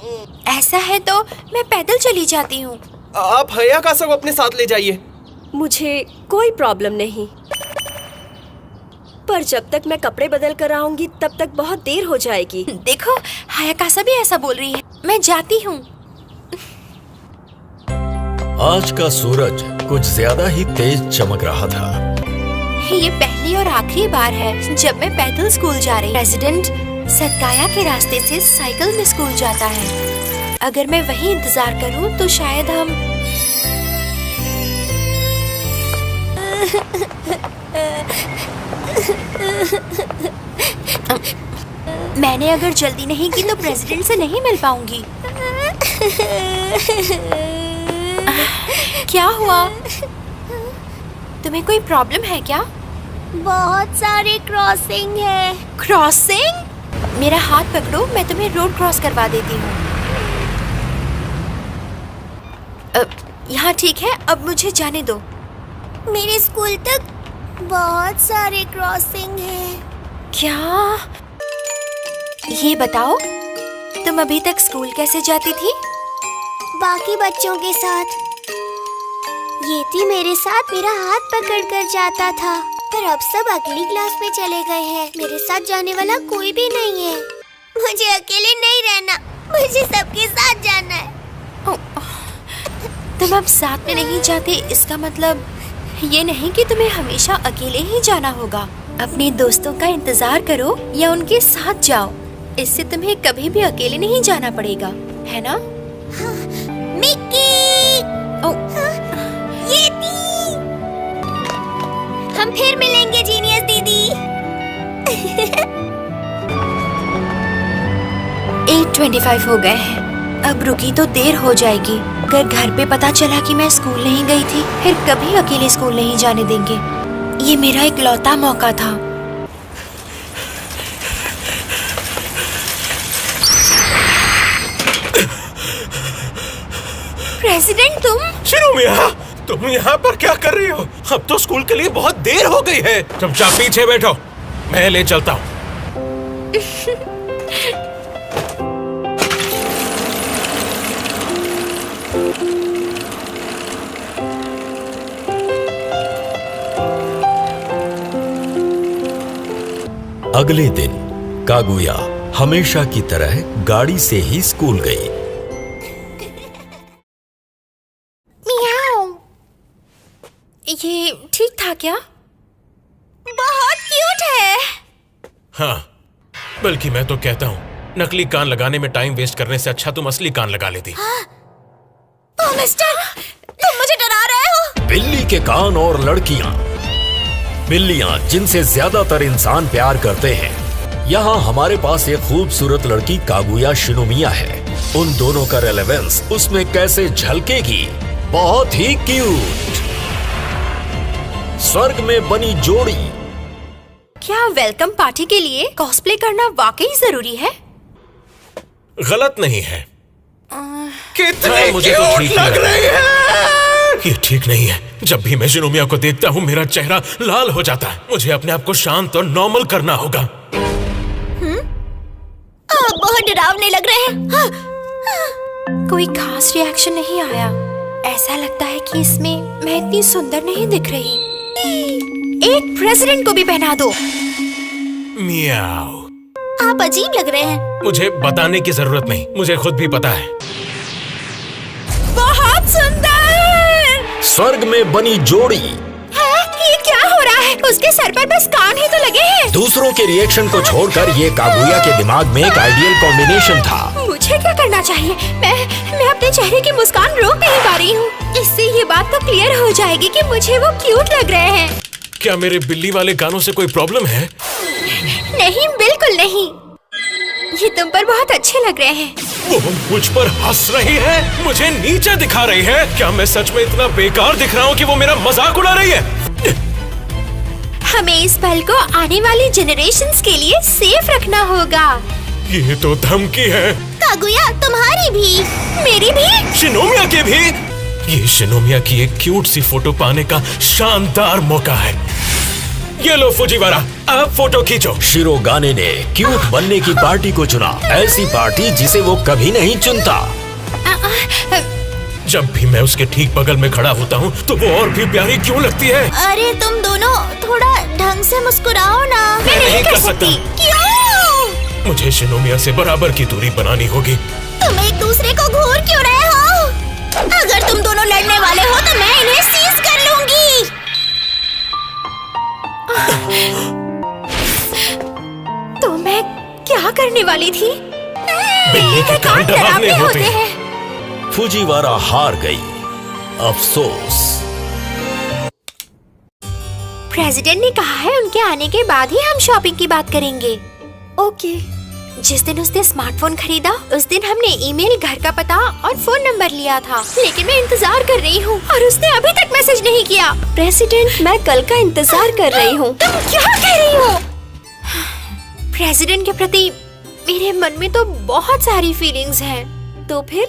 ऐसा है तो मैं पैदल चली जाती हूँ। आप हयाकासा को अपने साथ ले जाइए। मुझे कोई प्रॉब्लम नहीं, पर जब तक मैं कपड़े बदल कर आऊंगी तब तक बहुत देर हो जाएगी। देखो, हायाकासा भी ऐसा बोल रही है। मैं जाती हूँ। आज का सूरज कुछ ज्यादा ही तेज चमक रहा था। ये पहली और आखिरी बार है जब मैं पैदल स्कूल जा रही। प्रेसिडेंट सतकाया के रास्ते से साइकिल में स्कूल जाता है। अगर मैं वहीं इंतजार करूं तो शायद हम मैंने अगर जल्दी नहीं की तो प्रेसिडेंट से नहीं मिल पाऊंगी। क्या हुआ? तुम्हें कोई प्रॉब्लम है क्या? बहुत सारे क्रॉसिंग है। क्रॉसिंग? मेरा हाथ पकड़ो, मैं तुम्हें रोड क्रॉस करवा देती हूँ। यहाँ ठीक है, अब मुझे जाने दो। मेरे स्कूल तक बहुत सारे क्रॉसिंग है। क्या? ये बताओ, तुम अभी तक स्कूल कैसे जाती थी? बाकी बच्चों के साथ। ये थी मेरे साथ मेरा हाथ पकड़ कर जाता था, पर अब सब अगली क्लास में चले गए हैं। मेरे साथ जाने वाला कोई भी नहीं है। मुझे अकेले नहीं रहना, मुझे सबके साथ जाना है। तुम अब साथ में नहीं जाते, इसका मतलब ये नहीं कि तुम्हें हमेशा अकेले ही जाना होगा। अपने दोस्तों का इंतजार करो या उनके साथ जाओ, इससे तुम्हें कभी भी अकेले नहीं जाना पड़ेगा, है ना? मिक्की! ये थी। हम फिर मिलेंगे जीनियस दीदी। 8:25 हो गए हैं, अब रुकी तो देर हो जाएगी। अगर घर पे पता चला कि मैं स्कूल नहीं गई थी, फिर कभी अकेले स्कूल नहीं जाने देंगे। ये मेरा इकलौता मौका था। प्रेसिडेंट, शिनोमिया, तुम यहाँ पर क्या कर रही हो? अब तो स्कूल के लिए बहुत देर हो गई है। चुपचाप पीछे बैठो, मैं ले चलता हूँ। अगले दिन कागुया हमेशा की तरह गाड़ी से ही स्कूल गई। ये ठीक था क्या? बहुत क्यूट है। हाँ, बल्कि मैं तो कहता हूँ, नकली कान लगाने में टाइम वेस्ट करने से अच्छा तुम असली कान लगा लेती। ओह मिस्टर, तुम मुझे डरा रहे हो। बिल्ली के कान और लड़कियां। बिल्लियां जिनसे ज्यादातर इंसान प्यार करते हैं। यहाँ हमारे पास एक खूबसूरत लड़की कागुया शिनोमिया है। उन दोनों का रेलेवेंस उसमें कैसे झलकेगी, बहुत ही क्यूट। स्वर्ग में बनी जोड़ी। क्या वेलकम पार्टी के लिए कॉस्प्ले करना वाकई जरूरी है? गलत नहीं है। कितने मुझे तो ठीक लग रही है। ये ठीक नहीं है। जब भी मैं शिनोमिया को देखता हूँ मेरा चेहरा लाल हो जाता है। मुझे अपने आप को शांत और नॉर्मल करना होगा। आप बहुत डरावने लग रहे हैं। कोई खास रिएक्शन नहीं आया। ऐसा लगता है कि इसमें मैं इतनी सुंदर नहीं दिख रही। एक प्रेसिडेंट को भी पहना दो। मियाओ। आप अजीब लग रहे हैं। मुझे बताने की जरूरत नहीं, मुझे खुद भी पता है। बहुत सुंदर। स्वर्ग में बनी जोड़ी। ये क्या हो रहा है? उसके सर पर बस कान ही तो लगे हैं। दूसरों के रिएक्शन को छोड़कर ये कागुया के दिमाग में एक आइडियल कॉम्बिनेशन था। मुझे क्या करना चाहिए? मैं अपने चेहरे की मुस्कान रोक नहीं पा रही हूँ। इससे ये बात तो क्लियर हो जाएगी कि मुझे वो क्यूट लग रहे हैं। क्या मेरे बिल्ली वाले गानों से कोई प्रॉब्लम है? नहीं, बिल्कुल नहीं। ये तुम पर बहुत अच्छे लग रहे हैं। वो मुझ पर हंस रही है, मुझे नीचे दिखा रही है। क्या मैं सच में इतना बेकार दिख रहा हूँ कि वो मेरा मजाक उड़ा रही है? हमें इस पल को आने वाली जनरेशन्स के लिए सेफ रखना होगा। ये तो धमकी है। कागुया, तुम्हारी भी। मेरी भी। शिनोमिया की भी। ये शिनोमिया की एक क्यूट सी फोटो पाने का शानदार मौका है। ये लो फुजीवारा, अब फोटो खींचो। शिरोगाने ने क्यूट बनने की पार्टी को चुना, ऐसी पार्टी जिसे वो कभी नहीं चुनता। जब भी मैं उसके ठीक बगल में खड़ा होता हूँ तो वो और भी प्यारी क्यों लगती है? अरे तुम दोनों थोड़ा ढंग से मुस्कुराओ ना। मैं नहीं कर सकता। क्यों? मुझे शिनोमिया से बराबर की दूरी बनानी होगी। तुम एक दूसरे को घूर क्यों रहे हो? अगर तुम दोनों लड़ने वाले हो तो मैं इन्हें सीज कर लूंगी। तो मैं क्या करने वाली थी? बिल्ली के कान डरावने होते हैं। फुजीवारा हार गई। अफसोस। प्रेसिडेंट ने कहा है उनके आने के बाद ही हम शॉपिंग की बात करेंगे। ओके। जिस दिन उसने स्मार्टफोन खरीदा उस दिन हमने ईमेल, घर का पता और फोन नंबर लिया था, लेकिन मैं इंतजार कर रही हूँ और उसने अभी तक मैसेज नहीं किया। प्रेसिडेंट, मैं कल का इंतजार कर रही हूँ। तुम क्या कह रही हो? प्रेसिडेंट के प्रति मेरे मन में तो बहुत सारी फीलिंग्स हैं। तो फिर?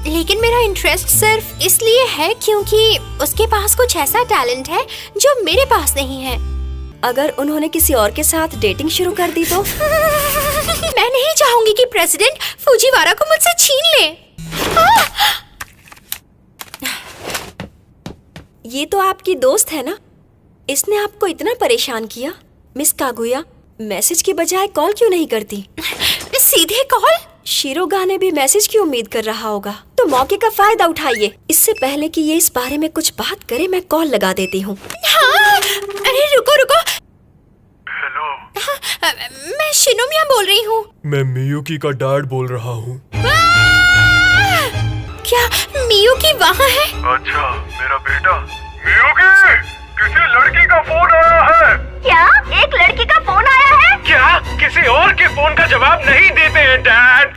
लेकिन मेरा इंटरेस्ट सिर्फ इसलिए है क्योंकि उसके पास कुछ ऐसा टैलेंट है जो मेरे पास नहीं है। अगर उन्होंने किसी और के साथ डेटिंग शुरू कर दी तो? मैं नहीं चाहूंगी कि प्रेसिडेंट फुजीवारा को मुझसे छीन ले। ये तो आपकी दोस्त है ना? इसने आपको इतना परेशान किया। मिस कागुया, मैसेज के बजाय कॉल क्यों नहीं करती? सीधे कॉल? शिरोगा ने भी मैसेज की उम्मीद कर रहा होगा, तो मौके का फायदा उठाइए। इससे पहले कि ये इस बारे में कुछ बात करे, मैं कॉल लगा देती हूँ। हाँ, अरे रुको रुको। हेलो। हाँ, मैं शिनोमिया बोल रही हूँ। मैं मियुकी का डैड बोल रहा हूँ। क्या मियुकी वहाँ है? अच्छा, मेरा बेटा। मियुकी, किसी लड़की का फोन आया है। क्या? एक लड़की का फोन आया है? क्या? किसी और के फोन का जवाब नहीं देते हैं डैड।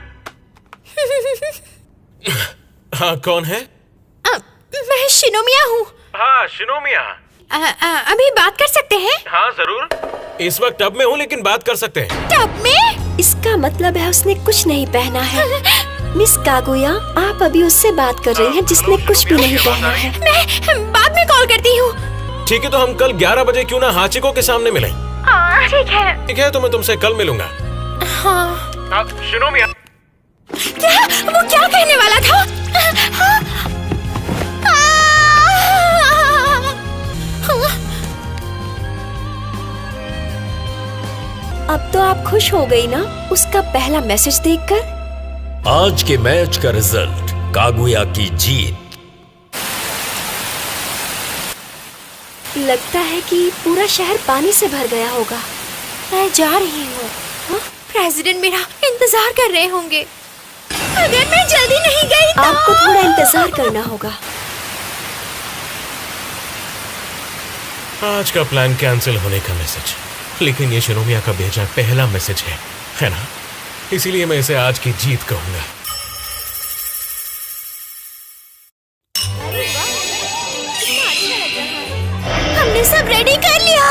हाँ, कौन है? मैं शिनोमिया हूँ। हाँ, शिनोमिया। अभी बात कर सकते हैं? हाँ, जरूर। इस वक्त टब में हूँ, लेकिन बात कर सकते हैं। टब में? इसका मतलब है उसने कुछ नहीं पहना है। मिस कागुया, आप अभी उससे बात कर रही हैं जिसने कुछ भी नहीं पहना है। मैं बाद में कॉल करती हूँ। ठीक है, तो हम कल 11 बजे क्यों ना हाचिको के सामने मिलें? ठीक है। ठीक है, तो मैं तुमसे कल मिलूंगा। हाँ। शिनोमिया। क्या? वो क्या कहने वाला था? अब तो आप खुश हो गई ना उसका पहला मैसेज देखकर? आज के मैच का रिजल्ट, कागुया की जीत। लगता है कि पूरा शहर पानी से भर गया होगा। मैं जा रही हूँ। प्रेसिडेंट मेरा इंतजार कर रहे होंगे। अगर मैं जल्दी नहीं गई तो... आपको थोड़ा इंतजार करना होगा। आज का प्लान कैंसिल होने का मैसेज, लेकिन ये शिनोमिया का भेजा पहला मैसेज है ना? इसीलिए मैं इसे आज की जीत कहूंगा। हमने सब रेडी कर लिया।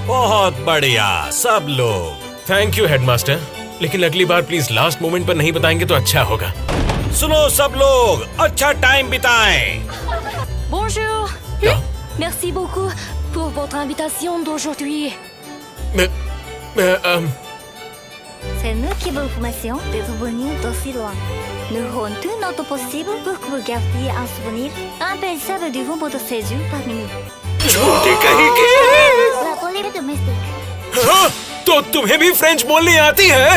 बहुत बढ़िया सब लोग। थैंक यू हेडमास्टर, लेकिन अगली बार प्लीज लास्ट मोमेंट पर नहीं बताएंगे तो अच्छा होगा। सुनो सब लोग, अच्छा टाइम बिताएं। Bonjour. क्या? Merci beaucoup pour votre invitation d'aujourd'hui. C'est nous qui vous remercions d'être venus d'aussi loin. Nous ferons tout notre possible pour que vous gardiez un souvenir impérissable du votre séjour parmi nous. छोटी कहीं की। La police domestique. हाँ, तो तुम्हें भी फ्रेंच बोलनी आती है?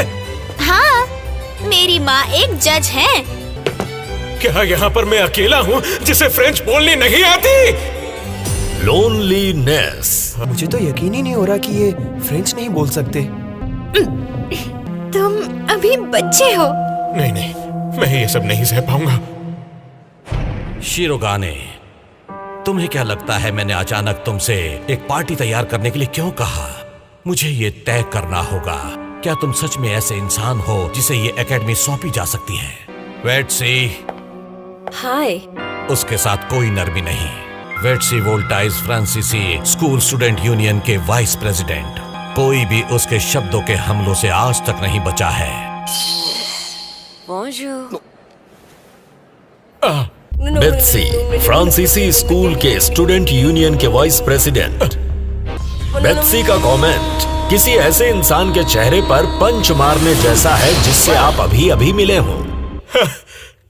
हाँ, मेरी माँ एक जज है। क्या यहाँ पर मैं अकेला हूँ जिसे फ्रेंच बोलनी नहीं आती? लोनलीनेस। मुझे तो यकीन ही नहीं हो रहा कि ये फ्रेंच नहीं बोल सकते। तुम अभी बच्चे हो। नहीं, मैं ये सब नहीं सह पाऊंगा। शिरोगाने, तुम्हें क्या लगता है मैंने अचानक तुमसे एक पार्टी तैयार करने के लिए क्यों कहा? मुझे ये तय करना होगा, क्या तुम सच में ऐसे इंसान हो जिसे ये एकेडमी सौंपी जा सकती है? वेट्सी। हाय। उसके साथ कोई नरमी नहीं। वेट्सी वोल्टाइज फ्रांसीसी स्कूल स्टूडेंट यूनियन के वाइस प्रेसिडेंट। कोई भी उसके शब्दों के हमलों से आज तक नहीं बचा है। Bonjour. बेत्सी, फ्रांसीसी स्कूल के स्टूडेंट यूनियन के वाइस प्रेसिडेंट। बेत्सी का कमेंट किसी ऐसे इंसान के चेहरे पर पंच मारने जैसा है जिससे आप अभी अभी मिले हो।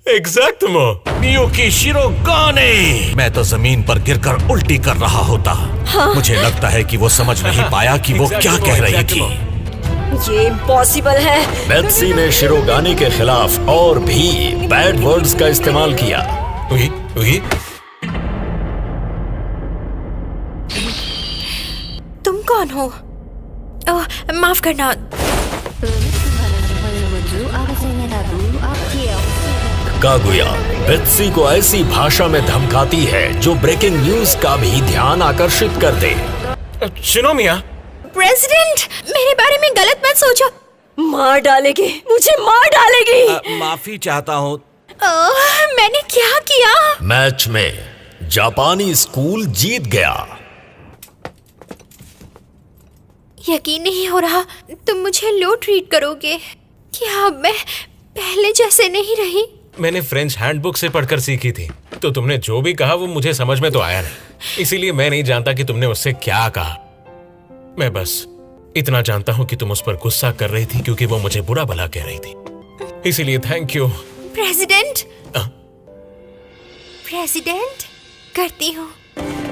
एग्जैक्टमो। मियुकी शिरोगाने। मैं तो जमीन पर गिरकर उल्टी कर रहा होता। मुझे लगता है कि वो समझ नहीं पाया कि वो क्या कह रही थी। ये इम्पॉसिबल है। बेत्सी ने शिरोगाने के खिलाफ और भी बैड वर्ड्स का इस्तेमाल किया। तुम कौन हो? ओह, माफ करना। कागुया बेत्सी को ऐसी भाषा में धमकाती है जो ब्रेकिंग न्यूज का भी ध्यान आकर्षित कर दे। शिनोमिया, प्रेसिडेंट, मेरे बारे में गलत मत सोचो। मार डालेगी, मुझे मार डालेगी। माफी चाहता हूँ। मैंने क्या किया? मैच में जापानी स्कूल जीत गया। यकीन नहीं हो रहा, तुम मुझे लो ट्रीट करोगे। क्या अब मैं पहले जैसे नहीं रही? मैंने फ्रेंच हैंडबुक से पढ़कर सीखी थी, तो तुमने जो भी कहा वो मुझे समझ में तो आया नहीं। इसीलिए मैं नहीं जानता कि तुमने उससे क्या कहा। मैं बस इतना जानता हूँ कि तुम उस पर गुस्सा कर रही थी क्योंकि वो मुझे बुरा भला कह रही थी। इसीलिए थैंक यू। प्रेसिडेंट, प्रेसिडेंट, करती हूँ।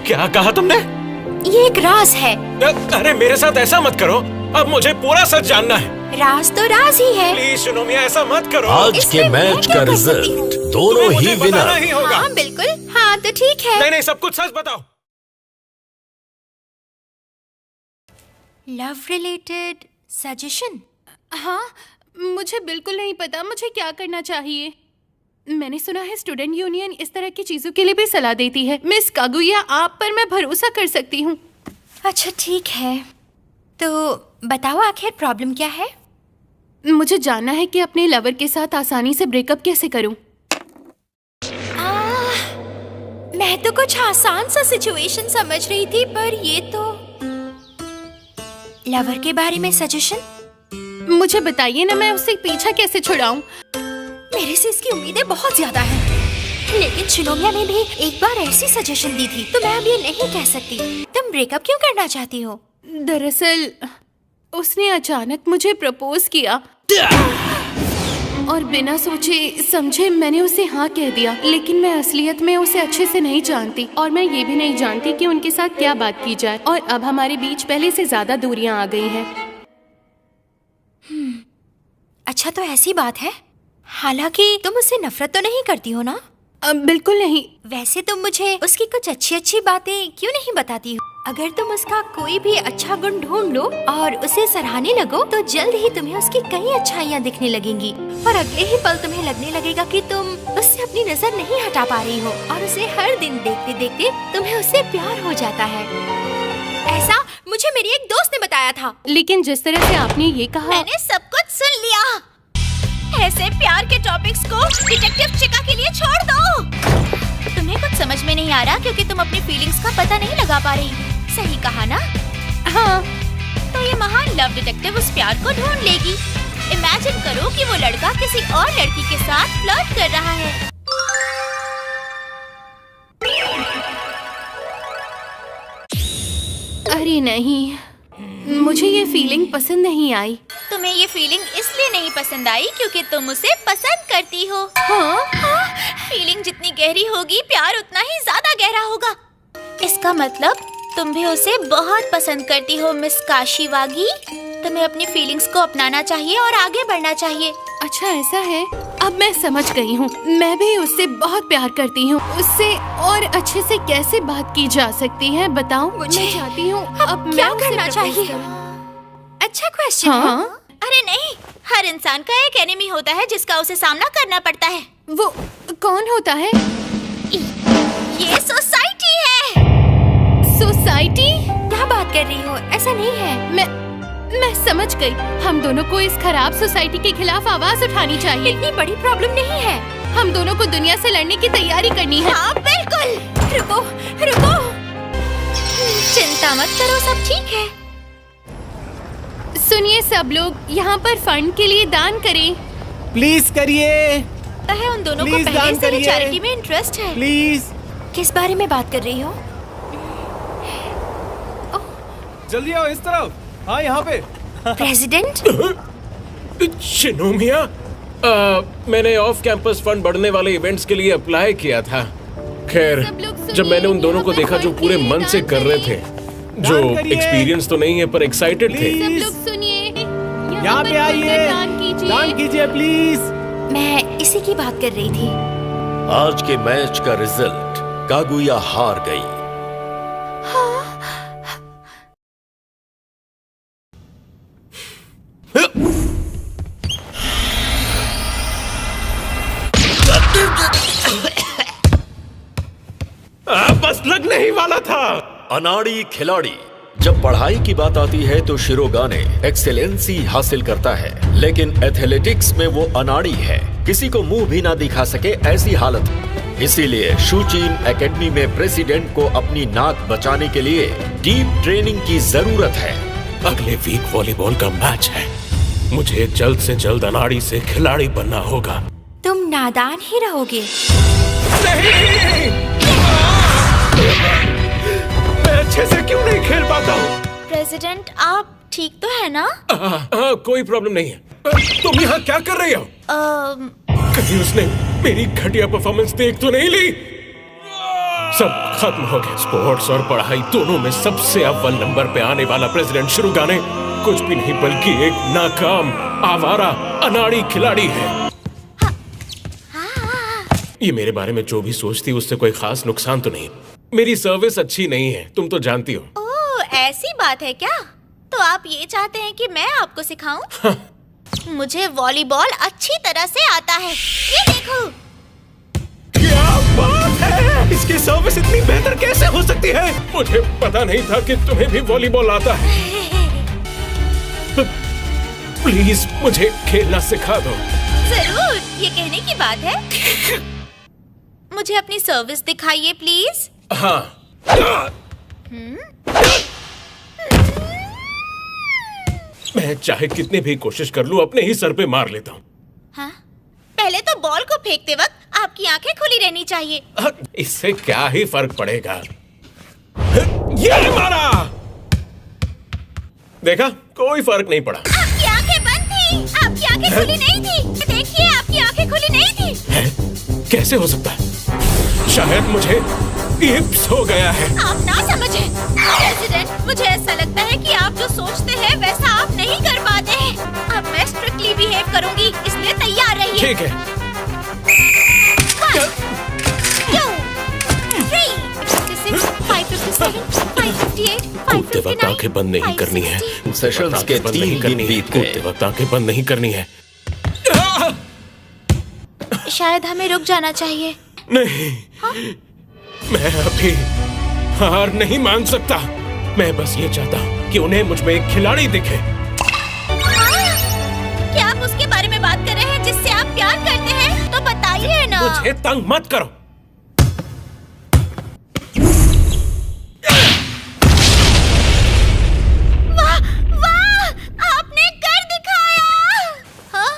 क्या कहा तुमने? ये एक राज है। अरे मेरे साथ ऐसा मत करो, अब मुझे पूरा सच जानना है। राज तो राज ही है। प्लीज शिनोमिया, ऐसा मत करो। आज के मैच का रिजल्ट दोनों ही विनर। हाँ बिल्कुल, हाँ तो ठीक है। नहीं, सब कुछ सच बताओ। Love related suggestion? हाँ, मुझे बिल्कुल नहीं पता मुझे क्या करना चाहिए। मैंने सुना है स्टूडेंट यूनियन इस तरह की चीजों के लिए भी सलाह देती है। मिस कागुया, आप पर मैं भरोसा कर सकती हूँ। अच्छा ठीक है, तो बताओ आखिर प्रॉब्लम क्या है? मुझे जानना है कि अपने लवर के साथ आसानी से ब्रेकअप कैसे करूं। मैं तो कुछ आसान सा सिचुएशन समझ रही थी, पर ये तो लवर के बारे में सजेशन। मुझे बताइए ना, मैं उससे पीछा कैसे छुड़ाऊं। मेरे से इसकी उम्मीदें बहुत ज्यादा हैं। लेकिन शिनोमिया ने भी एक बार ऐसी सजेशन दी थी, तो मैं अब ये नहीं कह सकती। तुम ब्रेकअप क्यों करना चाहती हो? दरअसल उसने अचानक मुझे प्रपोज किया और बिना सोचे समझे मैंने उसे हाँ कह दिया। लेकिन मैं असलियत में उसे अच्छे से नहीं जानती और मैं ये भी नहीं जानती कि उनके साथ क्या बात की जाए। और अब हमारे बीच पहले से ज्यादा दूरियां आ गई हैं। अच्छा, तो ऐसी बात है। हालांकि तुम उससे नफरत तो नहीं करती हो ना? बिल्कुल नहीं। वैसे तुम मुझे उसकी कुछ अच्छी अच्छी बातें क्यों नहीं बताती हो? अगर तुम उसका कोई भी अच्छा गुण ढूंढ लो और उसे सराहने लगो, तो जल्द ही तुम्हें उसकी कई अच्छाइयाँ दिखने लगेंगी और अगले ही पल तुम्हें लगने लगेगा कि तुम उससे अपनी नजर नहीं हटा पा रही हो और उसे हर दिन देखते देखते तुम्हें उससे प्यार हो जाता है। ऐसा मुझे मेरी एक दोस्त ने बताया था। लेकिन जिस तरह से आपने ये कहा, मैंने सब कुछ सुन लिया। ऐसे प्यार के टॉपिक्स को डिटेक्टिव चिका के लिए छोड़ दो। तुम्हें कुछ समझ में नहीं आ रहा क्योंकि तुम अपनी फीलिंग्स का पता नहीं लगा पा रही। सही कहा ना? हाँ। तो ये महान लव डिटेक्टिव उस प्यार को ढूंढ लेगी। इमेजिन करो कि वो लड़का किसी और लड़की के साथ फ्लर्ट कर रहा है। अरे नहीं, मुझे ये फीलिंग पसंद नहीं आई। तुम्हें ये फीलिंग इसलिए नहीं पसंद आई क्योंकि तुम उसे पसंद करती हो। हाँ? फीलिंग जितनी गहरी होगी, प्यार उतना ही ज्यादा गहरा होगा। इसका मतलब तुम भी उसे बहुत पसंद करती हो मिस काशीवागी। तुम्हें अपनी फीलिंग्स को अपनाना चाहिए और आगे बढ़ना चाहिए। अच्छा ऐसा है, अब मैं समझ गई हूँ। मैं भी उससे बहुत प्यार करती हूँ। उससे और अच्छे से कैसे बात की जा सकती है बताओ? मैं चाहती हूँ अब क्या मैं करना चाहिए? अच्छा क्वेश्चन। हाँ? अरे नहीं, हर इंसान का एक एनिमी होता है जिसका उसे सामना करना पड़ता है। वो कौन होता है? ये सोसाइटी है। सोसाइटी? क्या बात कर रही हो? ऐसा नहीं है। मैं समझ गई। हम दोनों को इस खराब सोसाइटी के खिलाफ आवाज उठानी चाहिए। इतनी बड़ी प्रॉब्लम नहीं है। हम दोनों को दुनिया से लड़ने की तैयारी करनी है। हाँ बिल्कुल। रुको रुको, चिंता मत करो, सब ठीक है। सुनिए सब लोग, यहाँ पर फंड के लिए दान करें। प्लीज करिए। है उन दोनों को पहले से ही चैरिटी में इंटरेस्ट है। प्लीज। किस बारे में बात कर रही हो? जल्दी आओ इस तरफ। हाँ यहाँ पे। प्रेसिडेंट। शिनोमिया, मैंने ऑफ कैंपस फंड बढ़ने वाले इवेंट्स के लिए अप्लाई किया था। खैर, जब मैंने उन दोनों को देखा जो पूरे मन से कर रहे थे, जो एक्सपीरियंस तो नहीं है पर एक्साइटेड थे। सब लोग सुनिए, यहाँ पे आइए, दान कीजिए प्लीज। मैं इसी की बात कर रही थी। आज के मैच का रिजल्ट, कागुया हार गई। बस लगने ही वाला था। अनाड़ी खिलाड़ी जब पढ़ाई की बात आती है तो शिरोगाने एक्सेलेंसी हासिल करता है, लेकिन एथलेटिक्स में वो अनाड़ी है, किसी को मुंह भी ना दिखा सके ऐसी हालत। इसीलिए शूचिन एकेडमी में प्रेसिडेंट को अपनी नाक बचाने के लिए डीप ट्रेनिंग की जरूरत है। अगले वीक वॉलीबॉल का मैच है, मुझे जल्द से जल्द अनाड़ी से खिलाड़ी बनना होगा। तुम नादान ही रहोगे। मैं अच्छे से क्यों नहीं खेल पाता हूँ? प्रेसिडेंट आप ठीक तो है ना? कोई प्रॉब्लम नहीं है। तुम यहाँ क्या कर रही हो? कहीं उसने मेरी घटिया परफॉर्मेंस देख तो नहीं ली? सब खत्म हो गया। स्पोर्ट्स और पढ़ाई दोनों में सबसे अव्वल नंबर पे आने वाला प्रेसिडेंट शिरोगाने कुछ भी नहीं बल्कि एक नाकाम, आवारा, अनाड़ी खिलाड़ी है। ये मेरे बारे में जो भी सोचती उससे कोई खास नुकसान तो नहीं। मेरी सर्विस अच्छी नहीं है, तुम तो जानती हो। ओह, ऐसी बात है क्या? तो आप ये चाहते हैं कि मैं आपको सिखाऊं? मुझे वॉलीबॉल अच्छी तरह से आता है, ये देखो। क्या बात है? इसकी सर्विस इतनी बेहतर कैसे हो सकती है? मुझे पता नहीं था कि तुम्हें भी वॉलीबॉल आता है। प्लीज मुझे खेलना सिखा दो। जरूर, ये कहने की बात है। मुझे अपनी सर्विस दिखाइए प्लीज। हाँ। मैं चाहे कितने भी कोशिश कर लूं अपने ही सर पे मार लेता हूँ। हाँ? पहले तो बॉल को फेंकते वक्त आपकी आंखें खुली रहनी चाहिए। इससे क्या ही फर्क पड़ेगा? ये मारा, देखा, कोई फर्क नहीं पड़ा। आपकी आंखें बंद थी, आपकी आंखें खुली नहीं थी। देखिए, आपकी आंखें खुली नहीं थी। है? कैसे हो सकता है? शायद मुझे इप्स हो गया है। आप ना समझें, प्रेसिडेंट, मुझे ऐसा लगता है कि आप जो सोचते हैं वैसा आप नहीं कर पाते हैं। अब मैं स्ट्रिक्टली बिहेव करूंगी, इसलिए तैयार रहिए। ठीक है। 1, 2, 3, 56, 557, 558, कूदते वक्त आंखें बंद नहीं करनी है। सेशंस के 3 दिन बीत गए। कूदते वक्त आंखें बंद नहीं करनी है। शायद हमें रुक जाना चाहिए। नहीं, हाँ? मैं अभी हार नहीं मान सकता। मैं बस ये चाहता हूँ कि उन्हें मुझ में एक खिलाड़ी दिखे। हाँ? क्या आप उसके बारे में बात कर रहे हैं जिससे आप प्यार करते हैं? तो बताइए ना। मुझे तंग मत करो। वाह, वाह, आपने कर दिखाया। हाँ?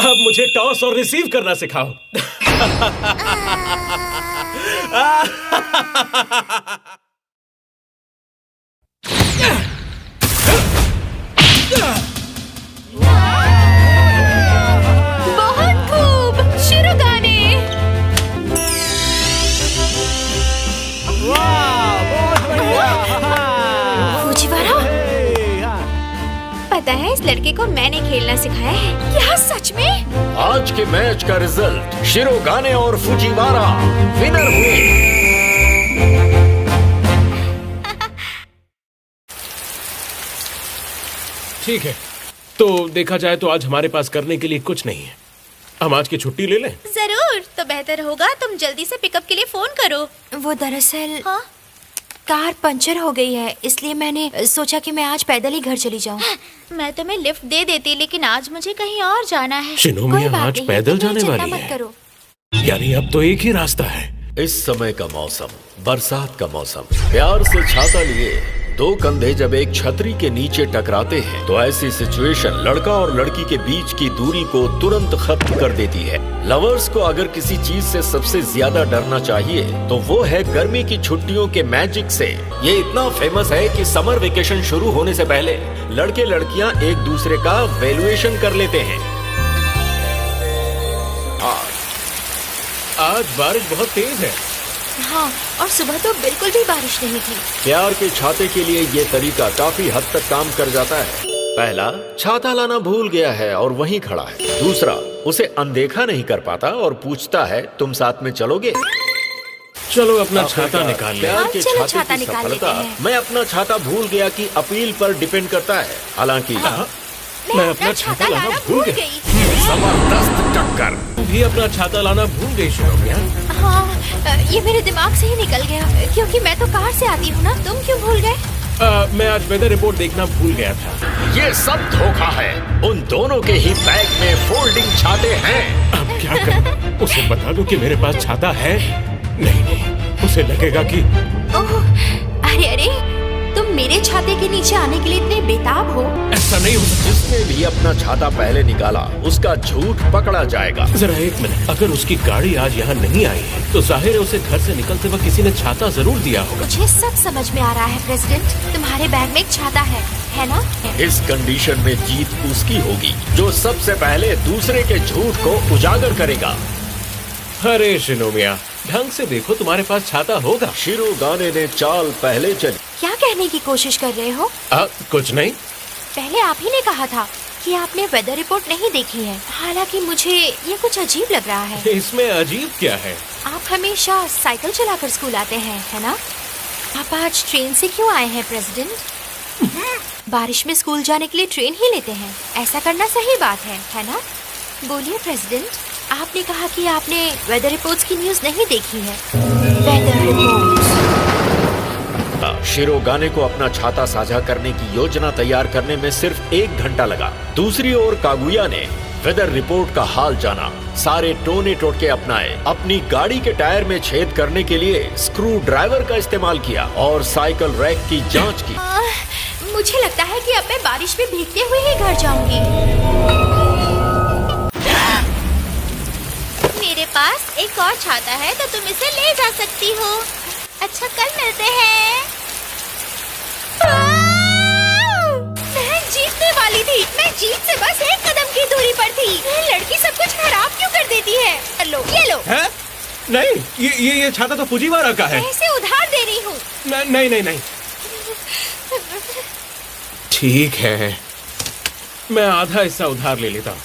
अब मुझे टॉस और रिसीव करना सिखाओ। बहुत खूब, शिरोगाने। फुजिवारा, पता है इस लड़के को मैंने खेलना सिखाया है। क्या सच में? आज के मैच का रिजल्ट शिरोगाने और फुजिवारा विनर हुए। ठीक है, तो देखा जाए तो आज हमारे पास करने के लिए कुछ नहीं है। हम आज की छुट्टी ले लें? जरूर, तो बेहतर होगा तुम जल्दी से पिकअप के लिए फोन करो। वो दरअसल हाँ? कार पंचर हो गई है, इसलिए मैंने सोचा कि मैं आज पैदल ही घर चली जाऊं। मैं तुम्हें लिफ्ट दे देती, लेकिन आज मुझे कहीं और जाना है। शिनोमिया आज पैदल जाने वाली मत है। करो। यानी अब तो एक ही रास्ता है। इस समय का मौसम बरसात का मौसम। प्यार से छाता लिए दो कंधे जब एक छतरी के नीचे टकराते हैं तो ऐसी सिचुएशन लड़का और लड़की के बीच की दूरी को तुरंत खत्म कर देती है। लवर्स को अगर किसी चीज से सबसे ज्यादा डरना चाहिए तो वो है गर्मी की छुट्टियों के मैजिक से। ये इतना फेमस है कि समर वेकेशन शुरू होने से पहले लड़के लड़कियां एक दूसरे का वैल्यूएशन कर लेते हैं। आज बारिश बहुत तेज है। हाँ, और सुबह तो बिल्कुल भी बारिश नहीं थी। प्यार के छाते के लिए ये तरीका काफी हद तक काम कर जाता है। पहला, छाता लाना भूल गया है और वहीं खड़ा है। दूसरा, उसे अनदेखा नहीं कर पाता और पूछता है तुम साथ में चलोगे? चलो अपना छाता निकाल ले। प्यार के चलो छाते छाता की निकाल लेते सफलता हैं। मैं अपना छाता भूल गया की अपील पर डिपेंड करता है। हालांकि मैं अपना छाता लाना भूल गई। जबरदस्त टक्कर। तुम भी अपना छाता लाना भूल गई शिरोमिया। हाँ, ये मेरे दिमाग से ही निकल गया क्योंकि मैं तो कार से आती हूँ ना। तुम क्यों भूल गए? मैं आज वेदर रिपोर्ट देखना भूल गया था। ये सब धोखा है। उन दोनों के ही बैग में फोल्डिंग छाते हैं। अब क्या करूं? उसे बता दो कि मेरे पास छाता है। नहीं, उसे लगेगा कि ओह, अरे तुम मेरे छाते के नीचे आने के लिए इतने बेताब हो। ऐसा नहीं हो सकता। जिसने भी अपना छाता पहले निकाला उसका झूठ पकड़ा जाएगा। जरा एक मिनट, अगर उसकी गाड़ी आज यहाँ नहीं आई है तो जाहिर है उसे घर से निकलते वक्त किसी ने छाता जरूर दिया होगा। मुझे सब समझ में आ रहा है प्रेसिडेंट, तुम्हारे बैग में एक छाता है ना? इस कंडीशन में जीत उसकी होगी जो सबसे पहले दूसरे के झूठ को उजागर करेगा। अरे शिनोमिया, ढंग से देखो, तुम्हारे पास छाता होगा। शिरोगाने ने चाल पहले चली। क्या कहने की कोशिश कर रहे हो? कुछ नहीं। पहले आप ही ने कहा था कि आपने वेदर रिपोर्ट नहीं देखी है। हालांकि मुझे ये कुछ अजीब लग रहा है। इसमें अजीब क्या है? आप हमेशा साइकिल चलाकर स्कूल आते हैं, है ना? आप आज ट्रेन से क्यों आए हैं प्रेसिडेंट? बारिश में स्कूल जाने के लिए ट्रेन ही लेते हैं। ऐसा करना सही बात है ना? बोलिए प्रेसिडेंट, आपने कहा कि आपने वेदर रिपोर्ट्स की न्यूज़ नहीं देखी है। Weather reports. शिरोगाने को अपना छाता साझा करने की योजना तैयार करने में सिर्फ 1 घंटा लगा। दूसरी ओर कागुया ने वेदर रिपोर्ट का हाल जाना, सारे टोने टोटके अपनाए, अपनी गाड़ी के टायर में छेद करने के लिए स्क्रू ड्राइवर का इस्तेमाल किया और साइकिल रैक की जांच की। मुझे लगता है कि अब मैं बारिश में भीगते हुए ही घर जाऊंगी। मेरे पास एक और छाता है तो तुम इसे ले जा सकती हो। अच्छा, कल मिलते हैं। मैं जीतने वाली थी। मैं जीत से बस 1 कदम की दूरी पर थी। लड़की सब कुछ खराब क्यों कर देती है? लो, ये लो। है? नहीं, ये छाता तो फुजीवारा का है। ऐसे उधार दे रही हूँ। नहीं। ठीक है, मैं आधा हिस्सा उधार ले लेता हूँ।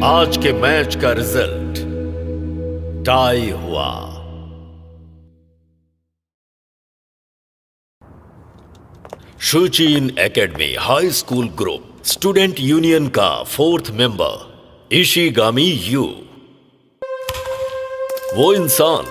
आज के मैच का रिजल्ट टाई हुआ। Shuchin academy high school group student union का 4th मेंबर इशिगामी यू, वो इंसान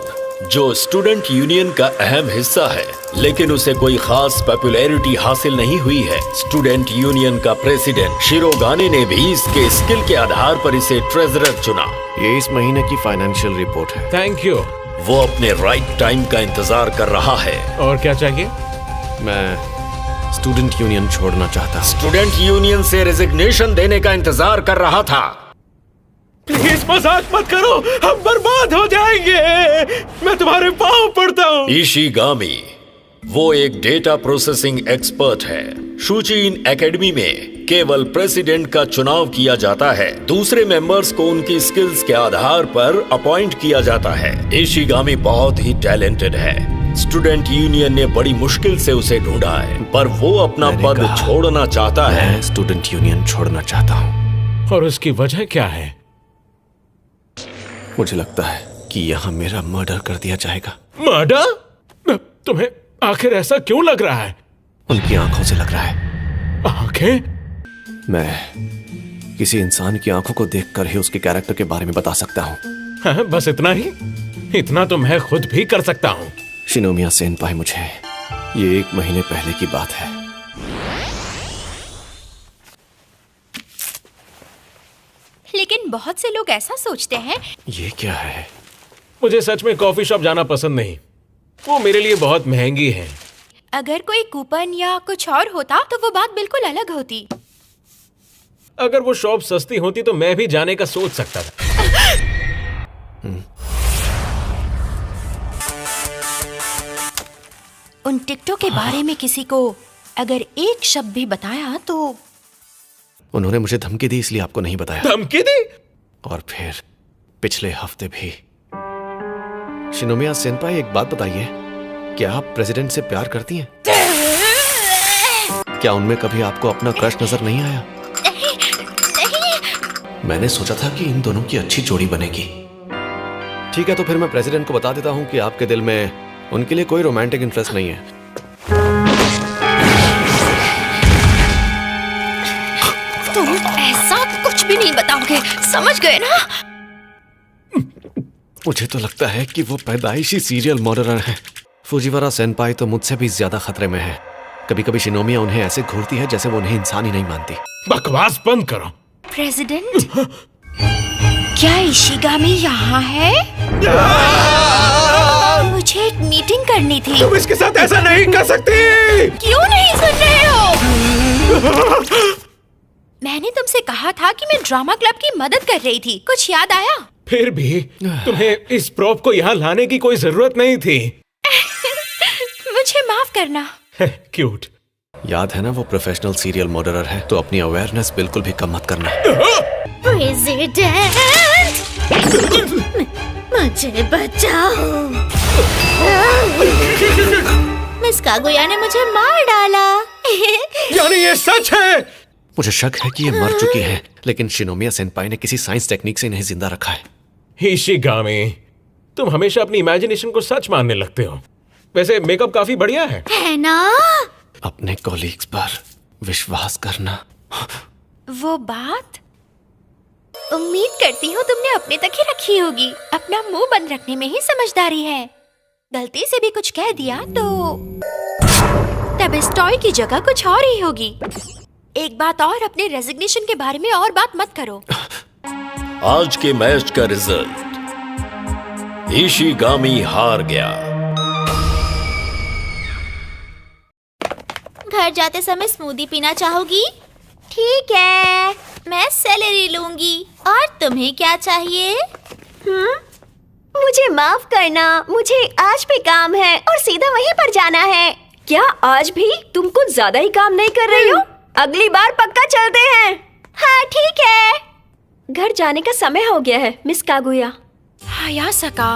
जो स्टूडेंट यूनियन का अहम हिस्सा है लेकिन उसे कोई खास पॉपुलैरिटी हासिल नहीं हुई है। स्टूडेंट यूनियन का प्रेसिडेंट शिरोगाने ने भी इसके स्किल के आधार पर इसे ट्रेजरर चुना। ये इस महीने की फाइनेंशियल रिपोर्ट है। Thank you. वो अपने राइट टाइम का इंतजार कर रहा है। और क्या चाहिए? मैं स्टूडेंट यूनियन छोड़ना चाहता हूँ। स्टूडेंट यूनियन से रेजिग्नेशन देने का इंतजार कर रहा था। प्लीज मजाक मत करो, हम बर्बाद हो जाएंगे। मैं तुम्हारे पांव पड़ता हूँ। इशिगामी वो एक डेटा प्रोसेसिंग एक्सपर्ट है। शुचिन एकेडमी में केवल प्रेसिडेंट का चुनाव किया जाता है, दूसरे मेंबर्स को उनकी स्किल्स के आधार पर अपॉइंट किया जाता है। इशिगामी बहुत ही टैलेंटेड है। स्टूडेंट यूनियन ने बड़ी मुश्किल से उसे ढूंढा है, पर वो अपना पद छोड़ना चाहता है। मैं स्टूडेंट यूनियन छोड़ना चाहता हूँ। और उसकी वजह क्या है? मुझे लगता है कि यहाँ मेरा मर्डर कर दिया जाएगा। मर्डर? तुम्हें आखिर ऐसा क्यों लग रहा है? उनकी आंखों से लग रहा है। आंखें? मैं किसी इंसान की आंखों को देखकर ही उसके कैरेक्टर के बारे में बता सकता हूँ। हाँ, बस इतना ही? इतना तो मैं खुद भी कर सकता हूँ। शिनोमिया सेनपाई, मुझे ये 1 महीने पहले की बात है। लेकिन बहुत से लोग ऐसा सोचते हैं। ये क्या है? मुझे सच में कॉफी शॉप जाना पसंद नहीं, वो मेरे लिए बहुत महंगी है। अगर कोई कूपन या कुछ और होता तो वो बात बिल्कुल अलग होती। अगर वो शॉप सस्ती होती तो मैं भी जाने का सोच सकता था। उन टिकटों के बारे में किसी को अगर एक शब्द भी बताया तो। उन्होंने मुझे धमकी दी, इसलिए आपको नहीं बताया। धमकी दी? और फिर पिछले हफ्ते भी। शिनोमिया सेनपाई, एक बात बताइए, क्या आप प्रेसिडेंट से प्यार करती हैं? क्या उनमें कभी आपको अपना क्रश नजर नहीं आया? नहीं। मैंने सोचा था कि इन दोनों की अच्छी जोड़ी बनेगी। ठीक है, तो फिर मैं प्रेसिडेंट को बता देता हूँ कि आपके दिल में उनके लिए कोई रोमांटिक इंटरेस्ट नहीं है। तुम ऐसा कुछ भी नहीं बताओगे, समझ गए ना? मुझे तो लगता है कि वो पैदाइशी सीरियल मर्डरर हैं। फुजिवारा सेनपाई तो मुझसे भी ज्यादा खतरे में है। कभी कभी शिनोमिया उन्हें ऐसे घूरती है जैसे वो उन्हें इंसान ही नहीं मानती। बकवास बंद करो। प्रेसिडेंट, क्या इशिगामी यहाँ है? मुझे एक मीटिंग करनी थी। तुम इसके साथ ऐसा नहीं कर सकती। क्यों नहीं सुन रहे हो? मैंने तुमसे कहा था कि मैं ड्रामा क्लब की मदद कर रही थी, कुछ याद आया? फिर भी तुम्हें इस प्रॉप को यहाँ लाने की कोई जरूरत नहीं थी। मुझे माफ करना। क्यूट। याद है ना, वो प्रोफेशनल सीरियल मर्डरर है, तो अपनी अवेयरनेस बिल्कुल भी कम मत करना। प्रेसिडेंट, मुझे बचाओ। मिस कागुया ने मुझे मार डाला। यानी ये सच है? मुझे शक है कि ये मर चुकी है, लेकिन शिनोमिया सेनपाई ने किसी साइंस टेक्निक से इन्हें जिंदा रखा है। इशिगामी, तुम हमेशा अपनी इमेजिनेशन को सच मानने लगते हो। वैसे मेकअप काफी बढ़िया है ना? अपने कॉलीग्स पर विश्वास करना। वो बात उम्मीद करती हूँ तुमने अपने तक ही रखी होगी। अपना मुंह बंद रखने में ही समझदारी है। गलती से भी कुछ कह दिया तो तब इस टॉय की जगह कुछ और ही होगी। एक बात और, अपने रेजिग्नेशन के बारे में और बात मत करो। आज के मैच का रिजल्ट, इशिगामी हार गया। घर जाते समय स्मूदी पीना चाहोगी? ठीक है, मैं सेलेरी लूंगी। और तुम्हें क्या चाहिए? मुझे माफ करना, मुझे आज भी काम है और सीधा वहीं पर जाना है। क्या आज भी तुम कुछ ज्यादा ही काम नहीं कर रही हो? अगली बार पक्का चलते हैं। हाँ ठीक है। घर जाने का समय हो गया है मिस कागुया। हायासाका,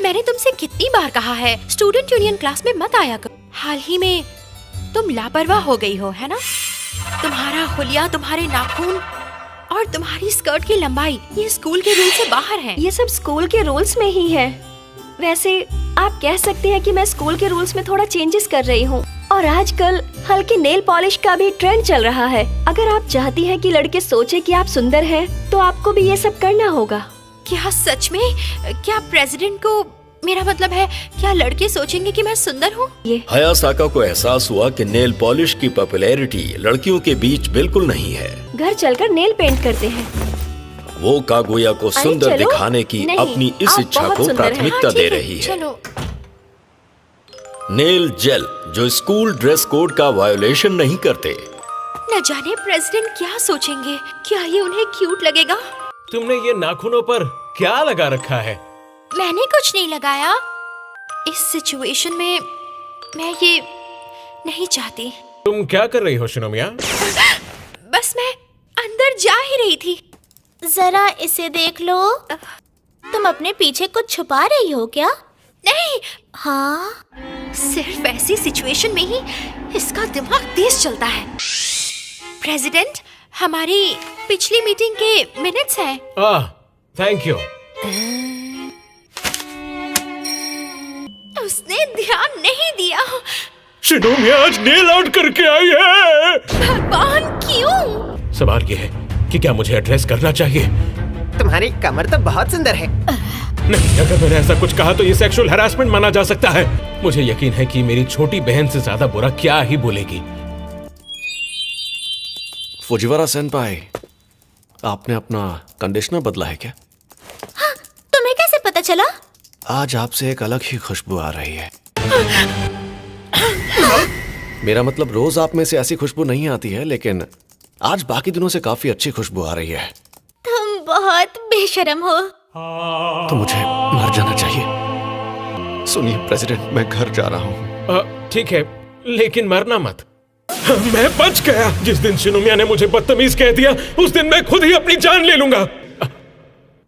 मैंने तुमसे कितनी बार कहा है स्टूडेंट यूनियन क्लास में मत आया करो। हाल ही में तुम लापरवाह हो गई हो, है ना? तुम्हारा हुलिया, तुम्हारे नाखून और तुम्हारी स्कर्ट की लंबाई ये स्कूल के रूल से बाहर है। ये सब स्कूल के रूल्स में ही है। वैसे आप कह सकते हैं कि मैं स्कूल के रूल्स में थोड़ा चेंजेस कर रही हूँ। और आजकल हल्की नेल पॉलिश का भी ट्रेंड चल रहा है। अगर आप चाहती हैं कि लड़के सोचे कि आप सुंदर हैं, तो आपको भी ये सब करना होगा। क्या सच में? क्या प्रेसिडेंट को, मेरा मतलब है, क्या लड़के सोचेंगे कि मैं सुंदर हूँ? हायासाका को एहसास हुआ कि नेल पॉलिश की पॉपुलैरिटी लड़कियों के बीच बिल्कुल नहीं है। घर चलकर नेल पेंट करते हैं। वो कागुया को सुंदर दिखाने की अपनी इस इच्छा को प्राथमिकता दे रही है। चलो। नेल जेल जो स्कूल ड्रेस कोड का वायोलेशन नहीं करते। न जाने प्रेसिडेंट क्या सोचेंगे। क्या ये उन्हें क्यूट लगेगा? तुमने ये नाखूनों पर क्या लगा रखा है? मैंने कुछ नहीं लगाया। इस सिचुएशन में मैं ये नहीं चाहती। तुम क्या कर रही हो शिनोमिया? बस मैं अंदर जा ही रही थी। जरा इसे देख लो। तुम अपने पीछे कुछ छुपा रही हो क्या? नहीं। हाँ, सिर्फ ऐसी सिचुएशन में ही इसका दिमाग तेज चलता है। प्रेसिडेंट, हमारी पिछली मीटिंग के मिनट्स हैं। Thank you. उसने ध्यान नहीं दिया। शिनोमिया आज नेल आउट करके आई है। भगवान, क्यों? सवाल ये है कि क्या मुझे एड्रेस करना चाहिए? तुम्हारी कमर तो बहुत सुंदर है। नहीं, अगर मैंने ऐसा कुछ कहा तो ये सेक्सुअल हैरेसमेंट माना जा सकता है। मुझे यकीन है कि मेरी छोटी बहन से ज्यादा बुरा क्या ही बोलेगी। फुजिवारा सेनपाई, आपने अपना कंडीशनर बदला है क्या? हाँ, तुम्हें कैसे पता चला? आज आपसे एक अलग ही खुशबू आ रही है। मेरा मतलब रोज आप में से ऐसी खुशबू नहीं आती है, लेकिन आज बाकी दिनों से काफी अच्छी खुशबू आ रही है। तुम बहुत बेशर्म हो। तो मुझे मर जाना चाहिए। सुनिए प्रेसिडेंट, मैं घर जा रहा हूँ। ठीक है, लेकिन मरना मत। मैं बच गया। जिस दिन शिनोमिया ने मुझे बदतमीज कह दिया, उस दिन मैं खुद ही अपनी जान ले लूंगा।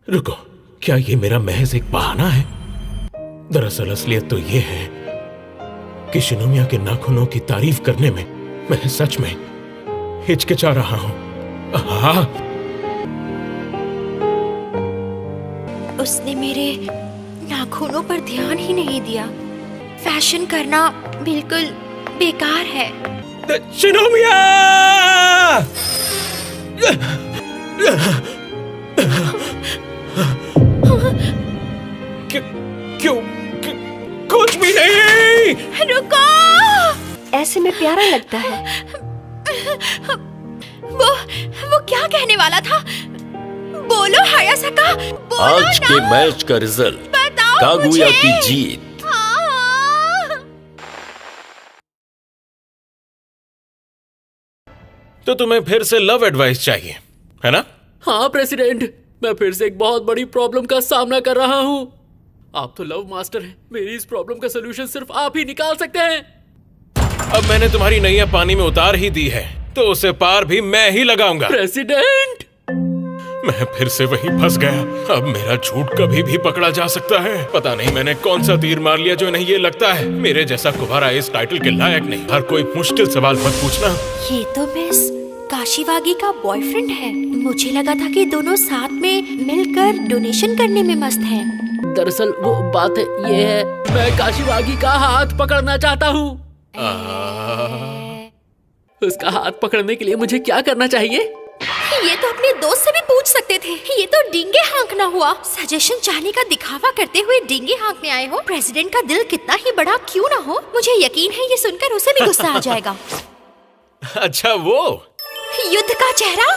रुको, क्या ये मेरा महज एक बहाना है? दरअसल असलियत तो ये है कि शिनोमिया के नाखूनों की तारीफ करने में मैं सच में हिचकिचा रहा हूं। उसने मेरे नाखूनों पर ध्यान ही नहीं दिया। फैशन करना बिल्कुल बेकार है। शिनोमिया! में प्यारा लगता है। वो क्या कहने वाला था? बोलो हायासाका, बोलो आज ना। के मैच का रिजल्ट बताओ कागुया मुझे। की जीत। तो तुम्हें फिर से लव एडवाइस चाहिए, है ना? हाँ प्रेसिडेंट, मैं फिर से एक बहुत बड़ी प्रॉब्लम का सामना कर रहा हूँ। आप तो लव मास्टर हैं, मेरी इस प्रॉब्लम का सलूशन सिर्फ आप ही निकाल सकते हैं। अब मैंने तुम्हारी नैया पानी में उतार ही दी है, तो उसे पार भी मैं ही लगाऊंगा। प्रेसिडेंट, मैं फिर से वहीं फंस गया। अब मेरा झूठ कभी भी पकड़ा जा सकता है। पता नहीं मैंने कौन सा तीर मार लिया जो इन्हें ये लगता है मेरे जैसा कुंवारा इस टाइटल के लायक नहीं। हर कोई मुश्किल सवाल मत पूछना। ये तो मिस काशीवागी का बॉयफ्रेंड है। मुझे लगा था कि दोनों साथ में मिलकर डोनेशन करने में मस्त हैं। दरअसल वो बात ये है, मैं काशीवागी का हाथ पकड़ना चाहता हूँ। उसका हाथ पकड़ने के लिए मुझे क्या करना चाहिए? ये तो अपने दोस्त से भी पूछ सकते थे। ये तो डींगे हाँकना हुआ। सजेशन चाहने का दिखावा करते हुए डींगे हाँकने आए हो। प्रेसिडेंट का दिल कितना ही बड़ा क्यों ना हो, मुझे यकीन है ये सुनकर उसे भी गुस्सा आ जाएगा। अच्छा, वो युद्ध का चेहरा।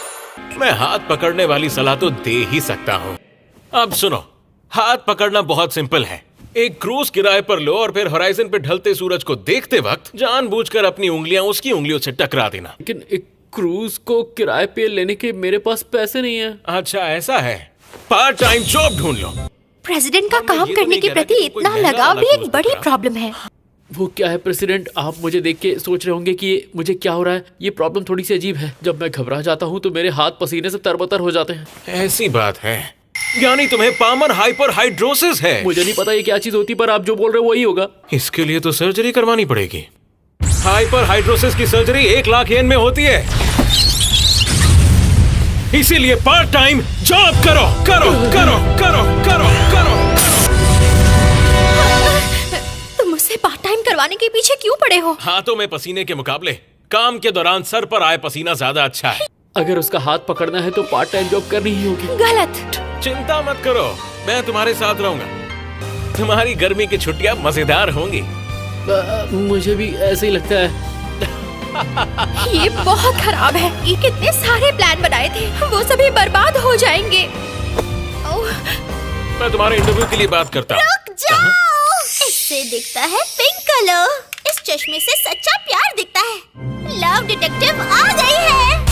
मैं हाथ पकड़ने वाली सलाह तो दे ही सकता हूँ। अब सुनो, हाथ पकड़ना बहुत सिंपल है। एक क्रूज किराए पर लो और फिर होराइजन पे ढलते सूरज को देखते वक्त जानबूझकर अपनी उंगलियां उसकी उंगलियों से टकरा देना। लेकिन एक क्रूज को किराए पे लेने के मेरे पास पैसे नहीं है। अच्छा ऐसा है, पार्ट टाइम जॉब ढूंढ लो। प्रेसिडेंट का काम करने के प्रति इतना लगाव भी एक बड़ी प्रॉब्लम है। वो क्या है प्रेसिडेंट, आप मुझे देख के सोच रहे होंगे कि मुझे क्या हो रहा है। ये प्रॉब्लम थोड़ी सी अजीब है। जब मैं घबरा जाता हूँ तो मेरे हाथ पसीने से तरबतर हो जाते हैं। ऐसी बात है, यानी तुम्हें पामर हाइपर हाइड्रोसिस है। मुझे नहीं पता ये क्या चीज होती, पर आप जो बोल रहे हो वही होगा। इसके लिए तो सर्जरी करवानी पड़ेगी। हाइपर हाइड्रोसिस की सर्जरी 1 लाख येन में होती है। इसीलिए पार्ट टाइम जॉब करो करो करो करो करो करो। तुम मुझसे पार्ट टाइम करवाने के पीछे क्यों पड़े हो? हाथों में पसीने के मुकाबले काम के दौरान सर पर आए पसीना ज्यादा अच्छा है। अगर उसका हाथ पकड़ना है तो पार्ट टाइम जॉब करनी ही होगी। गलत। चिंता मत करो, मैं तुम्हारे साथ रहूंगा। तुम्हारी गर्मी की छुट्टियां मजेदार होंगी। मुझे भी ऐसे ही लगता है। ये बहुत खराब है। ये कितने सारे प्लान बनाए थे, वो सभी बर्बाद हो जाएंगे। मैं तुम्हारे इंटरव्यू के लिए बात करता हूँ। रुक जाओ। इससे दिखता है पिंक कलर। इस चश्मे से सच्चा प्यार दिखता है। लव डिटेक्टिव आ गई है।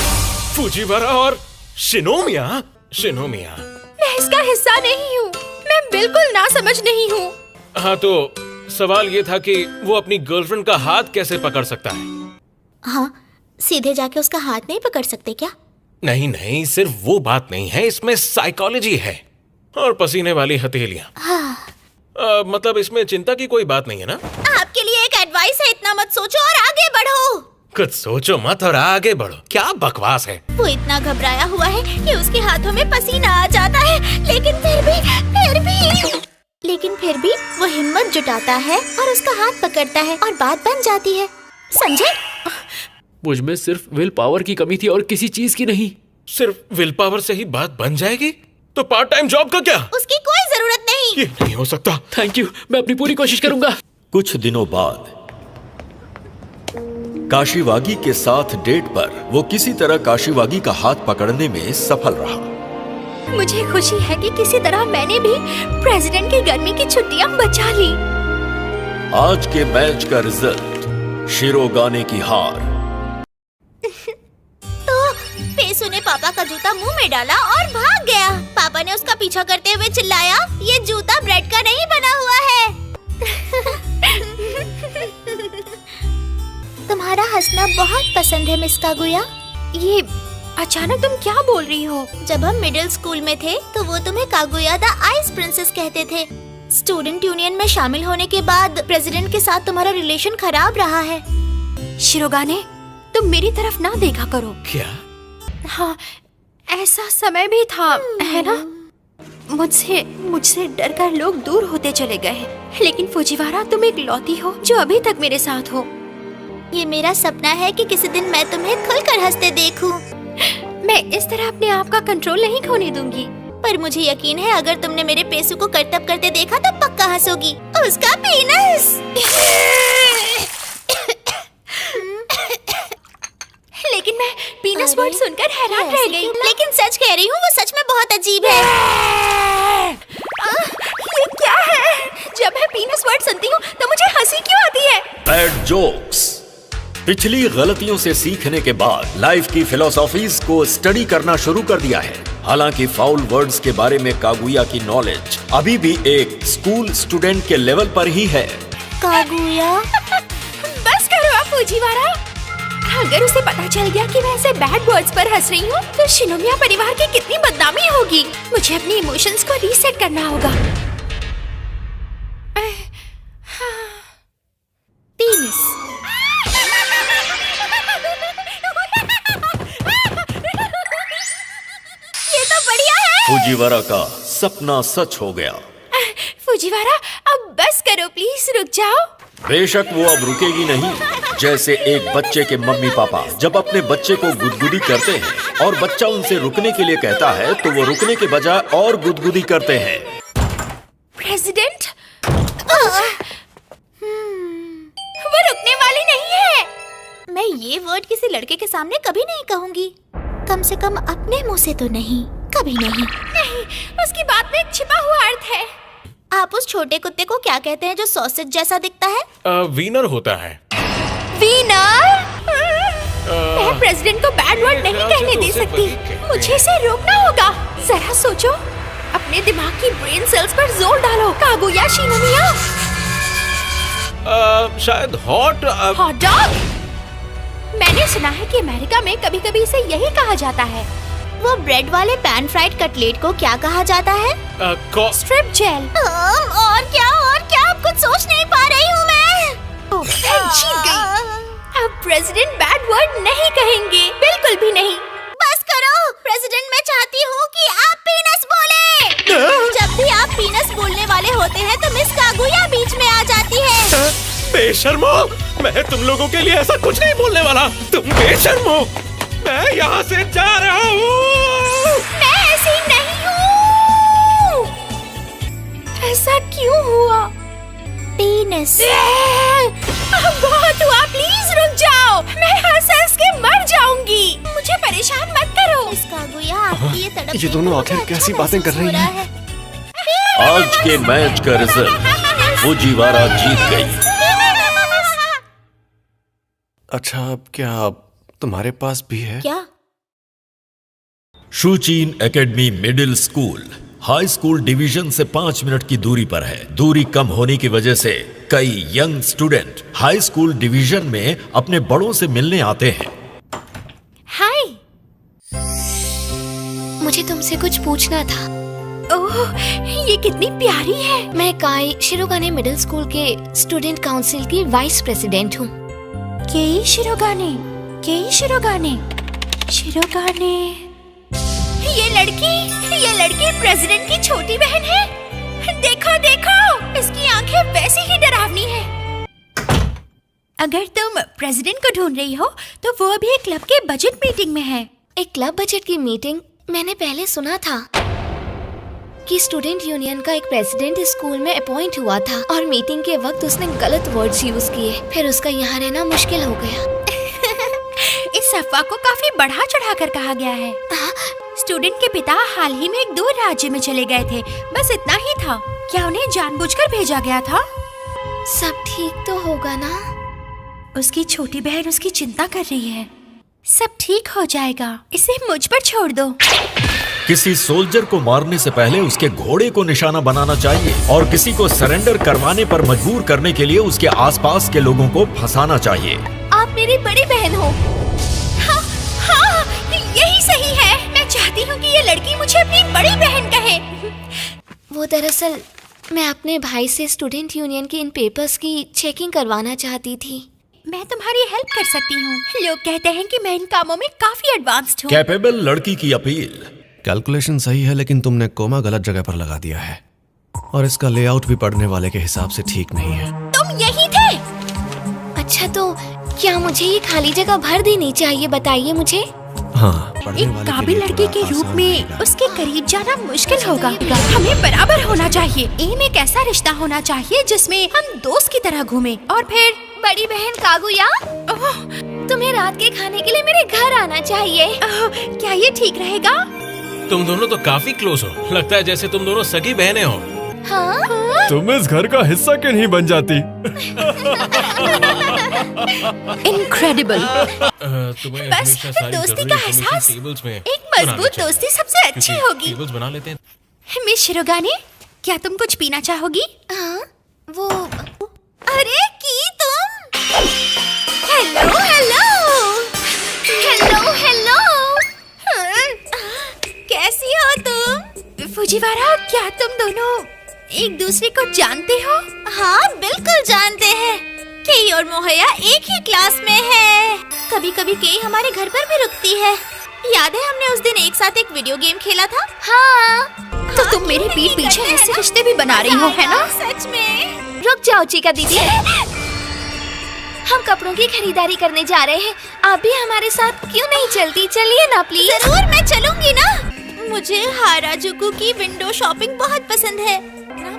फुजीवारा और शिनोमिया। शिनोमिया, मैं इसका हिस्सा नहीं हूँ। मैं बिल्कुल ना समझ नहीं हूँ। हाँ तो सवाल ये था कि वो अपनी गर्लफ्रेंड का हाथ कैसे पकड़ सकता है? हाँ, सीधे जाके उसका हाथ नहीं पकड़ सकते क्या? नहीं नहीं, सिर्फ वो बात नहीं है, इसमें साइकोलॉजी है। और पसीने वाली हथेलियां। हाँ। मतलब इसमें चिंता की कोई बात नहीं है ना? आपके लिए एक एडवाइस है, इतना मत सोचो और आगे बढ़ो। कुछ सोचो मत और आगे बढ़ो। क्या बकवास है। वो इतना घबराया हुआ है कि उसके हाथों में पसीना आ जाता है, लेकिन फिर भी वो हिम्मत जुटाता है और उसका हाथ पकड़ता है और बात बन जाती है। समझे? मुझ में सिर्फ विल पावर की कमी थी और किसी चीज की नहीं। सिर्फ विल पावर से ही बात बन जाएगी? तो पार्ट टाइम जॉब का क्या? उसकी कोई जरूरत नहीं। ये नहीं हो सकता। थैंक यू, मैं अपनी पूरी कोशिश करूंगा। कुछ दिनों बाद काशीवागी के साथ डेट पर वो किसी तरह काशीवागी का हाथ पकड़ने में सफल रहा। मुझे खुशी है कि किसी तरह मैंने भी प्रेसिडेंट की गर्मी की छुट्टियां बचा ली। आज के मैच का रिजल्ट शिरोगाने की हार। तो पेसू ने पापा का जूता मुंह में डाला और भाग गया। पापा ने उसका पीछा करते हुए चिल्लाया, ये जूता ब्रेड का नहीं बना हुआ है। तुम्हारा हंसना बहुत पसंद है मिस कागुया। ये अचानक तुम क्या बोल रही हो? जब हम मिडिल स्कूल में थे तो वो तुम्हें कागुया द आइस प्रिंसेस कहते थे। स्टूडेंट यूनियन में शामिल होने के बाद प्रेसिडेंट के साथ तुम्हारा रिलेशन खराब रहा है। शिरोगाने, तुम मेरी तरफ ना देखा करो। क्या? हाँ, ऐसा समय भी था, है ना? मुझसे डरकर लोग दूर होते चले गए, लेकिन फुजीवारा तुम एक लौती हो जो अभी तक मेरे साथ हो। ये मेरा सपना है कि किसी दिन मैं तुम्हें खुलकर हंसते देखूं। मैं इस तरह अपने आप का कंट्रोल नहीं खोने दूंगी। पर मुझे यकीन है अगर तुमने मेरे पेसू को करतब करते देखा तो पक्का हंसोगी। उसका पीनस। पीनस वर्ड सुनकर हैरान रह गई। लेकिन सच कह रही हूँ, वो सच में बहुत अजीब है। ये क्या है? जब मैं पीनस वर्ड सुनती हूँ तो मुझे हंसी क्यों आती है? Bad jokes. पिछली गलतियों से सीखने के बाद लाइफ की फिलोसॉफीज को स्टडी करना शुरू कर दिया है। हालांकि फाउल वर्ड्स के बारे में कागुया की नॉलेज अभी भी एक स्कूल स्टूडेंट के लेवल पर ही है। कागुया, बस करो आप फुजीवारा। अगर उसे पता चल गया कि मैं ऐसे बैड वर्ड्स पर हंस रही हूँ तो शिनोमिया परिवार की कितनी बदनामी होगी। मुझे अपने इमोशंस को रीसेट करना होगा। पीनस। ये तो बढ़िया है। फुजीवारा का सपना सच हो गया। फुजीवारा, अब बस करो प्लीज, रुक जाओ। बेशक वो अब रुकेगी नहीं। जैसे एक बच्चे के मम्मी पापा जब अपने बच्चे को गुदगुदी करते हैं और बच्चा उनसे रुकने के लिए कहता है तो वो रुकने के बजाय और गुदगुदी करते हैं। प्रेसिडेंट, वो रुकने वाली नहीं है। मैं ये वर्ड किसी लड़के के सामने कभी नहीं कहूंगी। कम से कम अपने मुंह से तो नहीं, कभी नहीं। नहीं, उसकी बात में एक छिपा हुआ अर्थ है। आप उस छोटे कुत्ते को क्या कहते हैं जो सॉसेज जैसा दिखता है? वीनर होता है। वीनर? मैं प्रेसिडेंट को बैड वर्ड नहीं कहने दे सकती। मुझे इसे रोकना होगा। जरा सोचो, अपने दिमाग की ब्रेन सेल्स पर जोर डालो। Kaguya Shinomiya. शायद हॉट डॉग। मैंने सुना है कि अमेरिका में कभी-कभी इसे यही कहा जाता है। वो ब्रेड वाले पैन फ्राइड कटलेट को क्या कहा जाता है? Strip gel. और क्या अब कुछ सोच नहीं पा रही हूँ मैं। जीत गई। अब प्रेसिडेंट बैड वर्ड नहीं कहेंगे, बिल्कुल भी नहीं। बस करो प्रेसिडेंट, मैं चाहती हूँ कि आप पीनस बोले। जब भी आप पीनस बोलने वाले होते हैं तो मिस कागुया बीच में आ जाती है। बेशर्मो, मैं तुम लोगों के लिए ऐसा कुछ नहीं बोलने वाला। तुम बेशर्मो, मैं यहाँ से जा रहा हूँ। मैं ऐसी नहीं हूँ। ऐसा क्यों हुआ? पीनस। बहुत हुआ, प्लीज रुक जाओ। मैं हंस के मर जाऊंगी। मुझे परेशान मत करो। मिस कागुया, आपकी ये तड़प ये दोनों आखिर कैसी बातें कर रही हैं? आज के मैच का रिजल्ट फुजीवारा जीत गई। अच्छा, अब क्या तुम्हारे पास भी है? क्या? शूचिन academy middle school high school division से 5 मिनट की दूरी पर है। दूरी कम होने की वजह से कई young student high school division में अपने बड़ों से मिलने आते हैं। हाय। मुझे तुमसे कुछ पूछना था। ओह, ये कितनी प्यारी है। मैं काई शिरोगाने मिडिल स्कूल के स्टूडेंट काउंसिल की वाइस प्रेसिडेंट हूँ। केई शिरोगाने। ये लड़की प्रेसिडेंट की छोटी बहन है। देखो देखो, इसकी आंखें वैसी ही डरावनी है। अगर तुम प्रेसिडेंट को ढूंढ रही हो तो वो अभी एक क्लब के बजट मीटिंग में है। एक क्लब बजट की मीटिंग? मैंने पहले सुना था कि स्टूडेंट यूनियन का एक प्रेसिडेंट स्कूल में अपॉइंट हुआ था और मीटिंग के वक्त उसने गलत वर्ड्स यूज किए। फिर उसका यहाँ रहना मुश्किल हो गया। इस अफवाह को काफी बढ़ा चढ़ा कर कहा गया है। स्टूडेंट के पिता हाल ही में एक दूर राज्य में चले गए थे, बस इतना ही था। क्या उन्हें जानबूझकर भेजा गया था? सब ठीक तो होगा ना? उसकी छोटी बहन उसकी चिंता कर रही है। सब ठीक हो जाएगा, इसे मुझ पर छोड़ दो। किसी सोल्जर को मारने से पहले उसके घोड़े को निशाना बनाना चाहिए और किसी को सरेंडर करवाने पर मजबूर करने के लिए उसके आसपास के लोगों को फंसाना चाहिए। आप मेरी बड़ी बहन हो। हाँ, यही सही है। मैं चाहती हूँ कि ये लड़की मुझे अपनी बड़ी बहन कहे। वो दरअसल मैं अपने भाई से स्टूडेंट यूनियन के इन पेपर्स की चेकिंग करवाना चाहती थी। मैं तुम्हारी हेल्प कर सकती हूँ। लोग कहते हैं कि मैं इन कामों में काफी एडवांस्ड हूँ। कैपेबल लड़की की अपील। कैलकुलेशन सही है, लेकिन तुमने कोमा गलत जगह पर लगा दिया है और इसका लेआउट भी पढ़ने वाले के हिसाब से ठीक नहीं है। तुम यही थे? अच्छा, तो क्या मुझे ये खाली जगह भर देनी चाहिए? बताइए मुझे। हाँ, एक काबिल लड़के के रूप में उसके करीब जाना मुश्किल होगा। हमें बराबर होना चाहिए। एम एक ऐसा रिश्ता होना चाहिए जिसमें हम दोस्त की तरह घूमें। और फिर बड़ी बहन कागुया, तुम्हें रात के खाने के लिए मेरे घर आना चाहिए। क्या ये ठीक रहेगा? तुम दोनों तो काफी क्लोज हो, लगता है जैसे तुम दोनों सगी बहनें हो। हाँ? तुम इस घर का हिस्सा क्यों नहीं बन जाती? इनक्रेडिबल। तुम्हें बस हमेशा सारी दोस्ती जरूरी का information एहसास, टेबल्स में एक मजबूत दोस्ती सबसे अच्छी क्योंकि होगी। टेबल्स बना लेते हैं। मिस शिरोगाने, क्या तुम कुछ पीना चाहोगी? हाँ, वो अरे की तुम? हेलो हेलो हेलो हेलो, कैसी हो तुम? फुजीवारा, क्या तुम दोनों एक दूसरे को जानते हो? हाँ बिल्कुल जानते हैं। केई और मोहया एक ही क्लास में है। कभी कभी केई हमारे घर पर भी रुकती है। याद है हमने उस दिन एक साथ एक वीडियो गेम खेला था? हाँ, तो तुम मेरे पीठ पीछे ऐसे रिश्ते भी बना रही हो, है ना? सच में। रुक जाओ चीका दीदी, हम कपड़ों की खरीदारी करने जा रहे हैं। आप भी हमारे साथ क्यों नहीं चलती? चलिए ना प्लीज। जरूर, मैं चलूंगी ना। मुझे हाराजुकु की विंडो शॉपिंग बहुत पसंद है।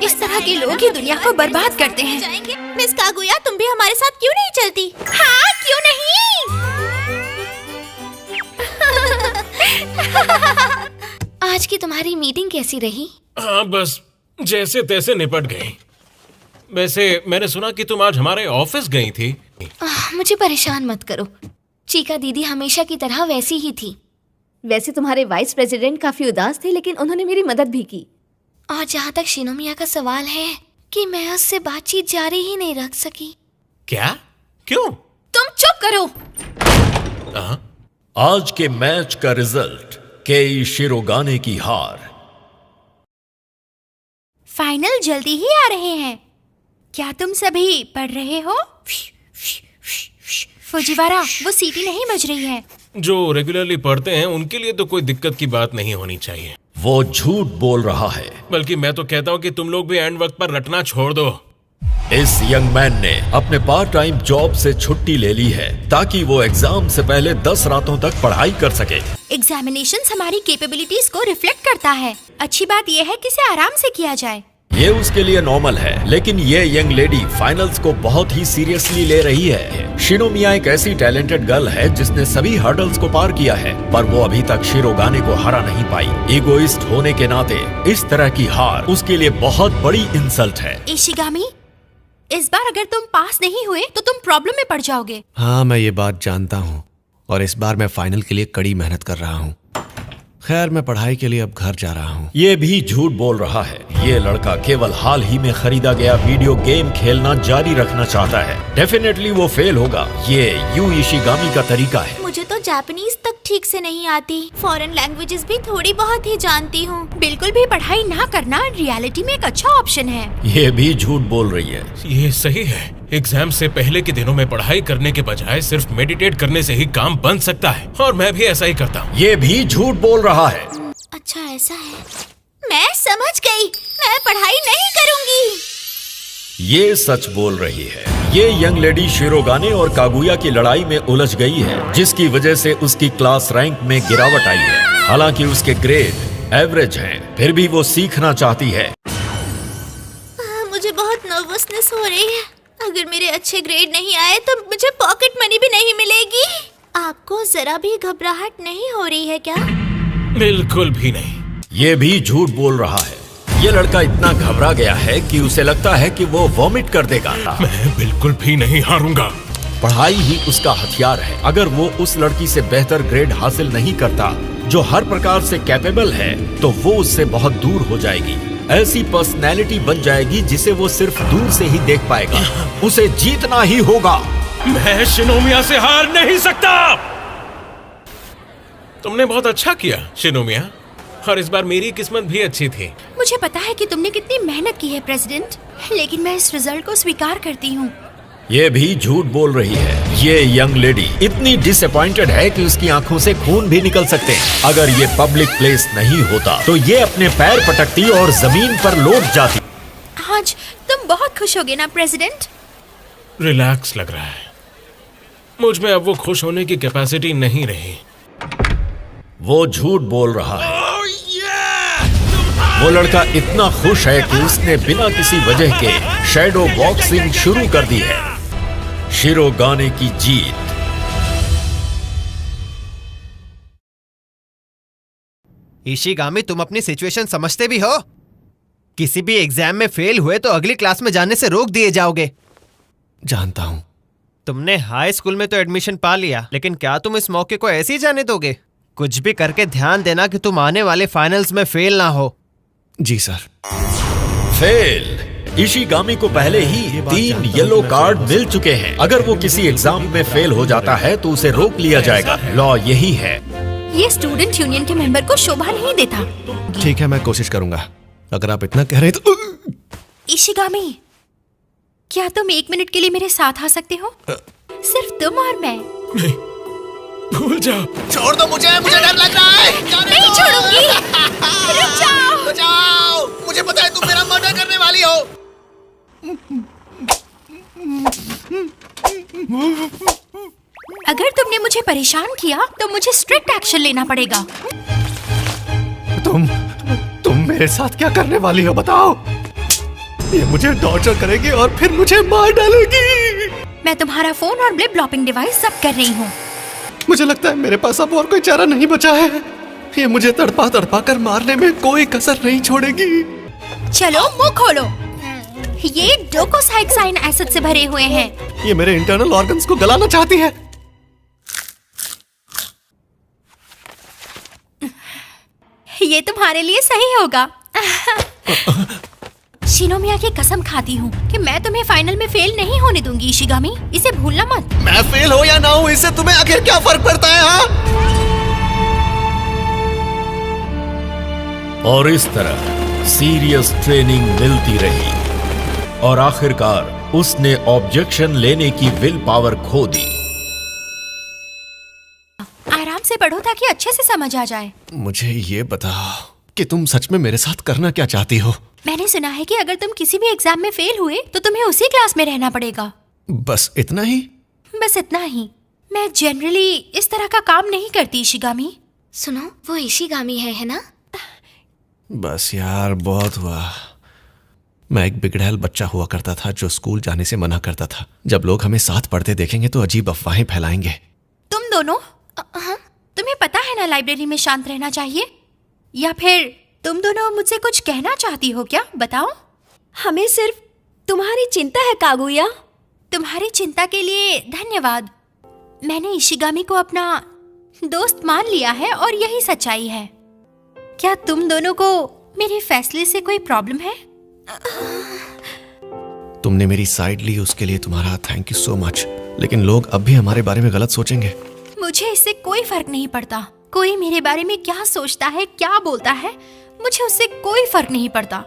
इस तरह के लोग ही दुनिया को बर्बाद करते हैं। जाएंगे। मिस कागुया, तुम भी हमारे साथ क्यों नहीं चलती? हाँ, क्यों नहीं? आज की तुम्हारी मीटिंग कैसी रही? हाँ, बस जैसे तैसे निपट गई। वैसे मैंने सुना कि तुम आज हमारे ऑफिस गई थी। मुझे परेशान मत करो। चीका दीदी हमेशा की तरह वैसी ही थी। वैसे तुम्हारे वाइस प्रेसिडेंट काफी उदास थे, लेकिन उन्होंने मेरी मदद भी की। और जहाँ तक शिनोमिया का सवाल है कि मैं उससे बातचीत जारी ही नहीं रख सकी। क्या? क्यों? तुम चुप करो। आज के मैच का रिजल्ट, केई शिरोगाने की हार। फाइनल जल्दी ही आ रहे हैं। क्या तुम सभी पढ़ रहे हो? फुजीवारा, वो सीटी नहीं बज रही है। जो रेगुलरली पढ़ते हैं उनके लिए तो कोई दिक्कत की बात नहीं होनी चाहिए। वो झूठ बोल रहा है। बल्कि मैं तो कहता हूँ कि तुम लोग भी एंड वक्त पर रटना छोड़ दो। इस यंग मैन ने अपने पार्ट टाइम जॉब से छुट्टी ले ली है ताकि वो एग्जाम से पहले 10 रातों तक पढ़ाई कर सके। एग्जामिनेशंस हमारी कैपेबिलिटीज को रिफ्लेक्ट करता है। अच्छी बात यह है कि इसे आराम से किया जाए। ये उसके लिए नॉर्मल है, लेकिन ये यंग लेडी फाइनल्स को बहुत ही सीरियसली ले रही है। शिनोमिया एक ऐसी टैलेंटेड गर्ल है जिसने सभी हर्डल्स को पार किया है, पर वो अभी तक शिरोगाने को हरा नहीं पाई। इगोइस्ट होने के नाते इस तरह की हार उसके लिए बहुत बड़ी इंसल्ट है। इशिगामी, इस बार अगर तुम पास नहीं हुए तो तुम प्रॉब्लम में पड़ जाओगे। हाँ, मैं ये बात जानता हूँ और इस बार मैं फाइनल के लिए कड़ी मेहनत कर रहा हूँ। खैर, मैं पढ़ाई के लिए अब घर जा रहा हूँ। ये भी झूठ बोल रहा है। ये लड़का केवल हाल ही में खरीदा गया वीडियो गेम खेलना जारी रखना चाहता है। डेफिनेटली वो फेल होगा। ये यू इशिगामी का तरीका है। मुझे तो जापानीज तक ठीक से नहीं आती। फॉरेन लैंग्वेजेस भी थोड़ी बहुत ही जानती हूँ। बिल्कुल भी पढ़ाई ना करना रियलिटी में एक अच्छा ऑप्शन है। ये भी झूठ बोल रही है। ये सही है। एग्जाम से पहले के दिनों में पढ़ाई करने के बजाय सिर्फ मेडिटेट करने से ही काम बन सकता है, और मैं भी ऐसा ही करता हूँ। ये भी झूठ बोल रहा है। अच्छा ऐसा है, मैं समझ गई। मैं पढ़ाई नहीं करूँगी। ये सच बोल रही है। ये यंग लेडी शिरोगाने और कागुया की लड़ाई में उलझ गई है, जिसकी वजह से उसकी क्लास रैंक में गिरावट आई है। हालांकि उसके ग्रेड एवरेज हैं, फिर भी वो सीखना चाहती है। मुझे बहुत नर्वसनेस हो रही है। अगर मेरे अच्छे ग्रेड नहीं आए तो मुझे पॉकेट मनी भी नहीं मिलेगी। आपको जरा भी घबराहट नहीं हो रही है क्या? बिल्कुल भी नहीं। ये भी झूठ बोल रहा है। ये लड़का इतना घबरा गया है कि उसे लगता है कि वो वॉमिट कर देगा। मैं बिल्कुल भी नहीं हारूंगा। पढ़ाई ही उसका हथियार है। अगर वो उस लड़की से बेहतर ग्रेड हासिल नहीं करता जो हर प्रकार से कैपेबल है, तो वो उससे बहुत दूर हो जाएगी। ऐसी पर्सनैलिटी बन जाएगी जिसे वो सिर्फ दूर से ही देख पाएगा। उसे जीतना ही होगा। मैं शिनोमिया से हार नहीं सकता। तुमने बहुत अच्छा किया शिनोमिया, और इस बार मेरी किस्मत भी अच्छी थी। मुझे पता है कि तुमने कितनी मेहनत की है प्रेसिडेंट, लेकिन मैं इस रिजल्ट को स्वीकार करती हूँ। ये भी झूठ बोल रही है। ये यंग लेडी इतनी डिसअपॉइंटेड है कि उसकी आंखों से खून भी निकल सकते हैं। अगर ये पब्लिक प्लेस नहीं होता तो ये अपने पैर पटकती और जमीन पर लौट जाती। आज तुम बहुत खुश होगे ना प्रेसिडेंट? रिलैक्स लग रहा है। मुझ में अब वो खुश होने की कैपेसिटी नहीं रही। वो झूठ बोल रहा है। वो लड़का इतना खुश है कि उसने बिना किसी वजह के शैडो बॉक्सिंग शुरू कर दी है। शिरोगाने की जीत। इशिगामी, तुम अपनी सिचुएशन समझते भी हो? किसी भी एग्जाम में फेल हुए तो अगली क्लास में जाने से रोक दिए जाओगे। जानता हूँ। तुमने हाई स्कूल में तो एडमिशन पा लिया, लेकिन क्या तुम इस मौके को ऐसे ही जाने दोगे? कुछ भी करके ध्यान देना कि तुम आने वाले फाइनल्स में फेल ना हो। जी सर। फेल। इशिगामी को पहले ही 3 येलो कार्ड मिल चुके हैं। अगर वो किसी एग्जाम में फेल हो जाता है तो उसे रोक लिया जाएगा। लॉ यही है। ये स्टूडेंट यूनियन के मेंबर को शोभा नहीं देता। ठीक है, मैं कोशिश करूंगा। अगर आप इतना कह रहे हैं तो। इशिगामी, क्या तुम 1 मिनट के लिए मेरे साथ आ सकते हो? सिर्फ तुम और मैं। नहीं, भूल जाओ। छोड़ दो मुझे डर लग रहा है। नहीं छोड़ूंगी। रुक जाओ। बचाओ, मुझे पता है तुम मेरा मर्डर करने वाली हो। अगर तुमने मुझे परेशान किया तो मुझे स्ट्रिक्ट एक्शन लेना पड़ेगा। तुम मेरे साथ क्या करने वाली हो बताओ? ये मुझे टॉर्चर करेगी और फिर मुझे मार डालेगी। मैं तुम्हारा फोन और ब्लिप ब्लॉपिंग डिवाइस सब कर रही हूँ। मुझे लगता है मेरे पास अब और कोई चारा नहीं बचा है। ये मुझे तड़पा तड़पा कर मारने में कोई कसर नहीं छोड़ेगी। चलो मुंह खोलो। ये डोकोसाइक्साइन एसिड से भरे हुए हैं। ये मेरे इंटरनल ऑर्गन्स को गलाना चाहती है। ये तुम्हारे लिए सही होगा। शिनोमिया की कसम खाती हूँ कि मैं तुम्हें फाइनल में फेल नहीं होने दूंगी इशिगामी। इसे भूलना मत। मैं फेल हो या ना हो, इससे तुम्हें आखिर क्या फर्क पड़ता है? हाँ? और इस तरह सीरियस ट्रेनिंग मिलती रही और आखिरकार उसने ऑब्जेक्शन लेने की विल पावर खो दी। आराम से पढ़ो ताकि अच्छे से समझ आ जाए। मुझे ये बताओ कि तुम सच में मेरे साथ करना क्या चाहती हो? मैंने सुना है कि अगर तुम किसी भी एग्जाम में फेल हुए तो तुम्हें उसी क्लास में रहना पड़ेगा। बस इतना ही? बस इतना ही। मैं जनरली इस तरह का काम नहीं करती इशिगामी। सुनो, वो इशिगामी है ना? बस यार, बहुत हुआ। मैं एक बिगड़ैल बच्चा हुआ करता था जो स्कूल जाने से मना करता था। जब लोग हमें साथ पढ़ते देखेंगे तो अजीब अफवाहें फैलाएंगे। तुम दोनों, तुम्हें पता है ना लाइब्रेरी में शांत रहना चाहिए? या फिर तुम दोनों मुझसे कुछ कहना चाहती हो क्या? बताओ। हमें सिर्फ तुम्हारी चिंता है कागुया। तुम्हारी चिंता के लिए धन्यवाद। मैंने इशिगामी को अपना दोस्त मान लिया है और यही सच्चाई है। क्या तुम दोनों को मेरे फैसले से कोई प्रॉब्लम है? तुमने मेरी साइड ली, उसके लिए तुम्हारा थैंक यू सो मच। लेकिन लोग अब भी हमारे बारे में गलत सोचेंगे। मुझे इससे कोई फर्क नहीं पड़ता। कोई मेरे बारे में क्या सोचता है, क्या बोलता है, मुझे उससे कोई फर्क नहीं पड़ता।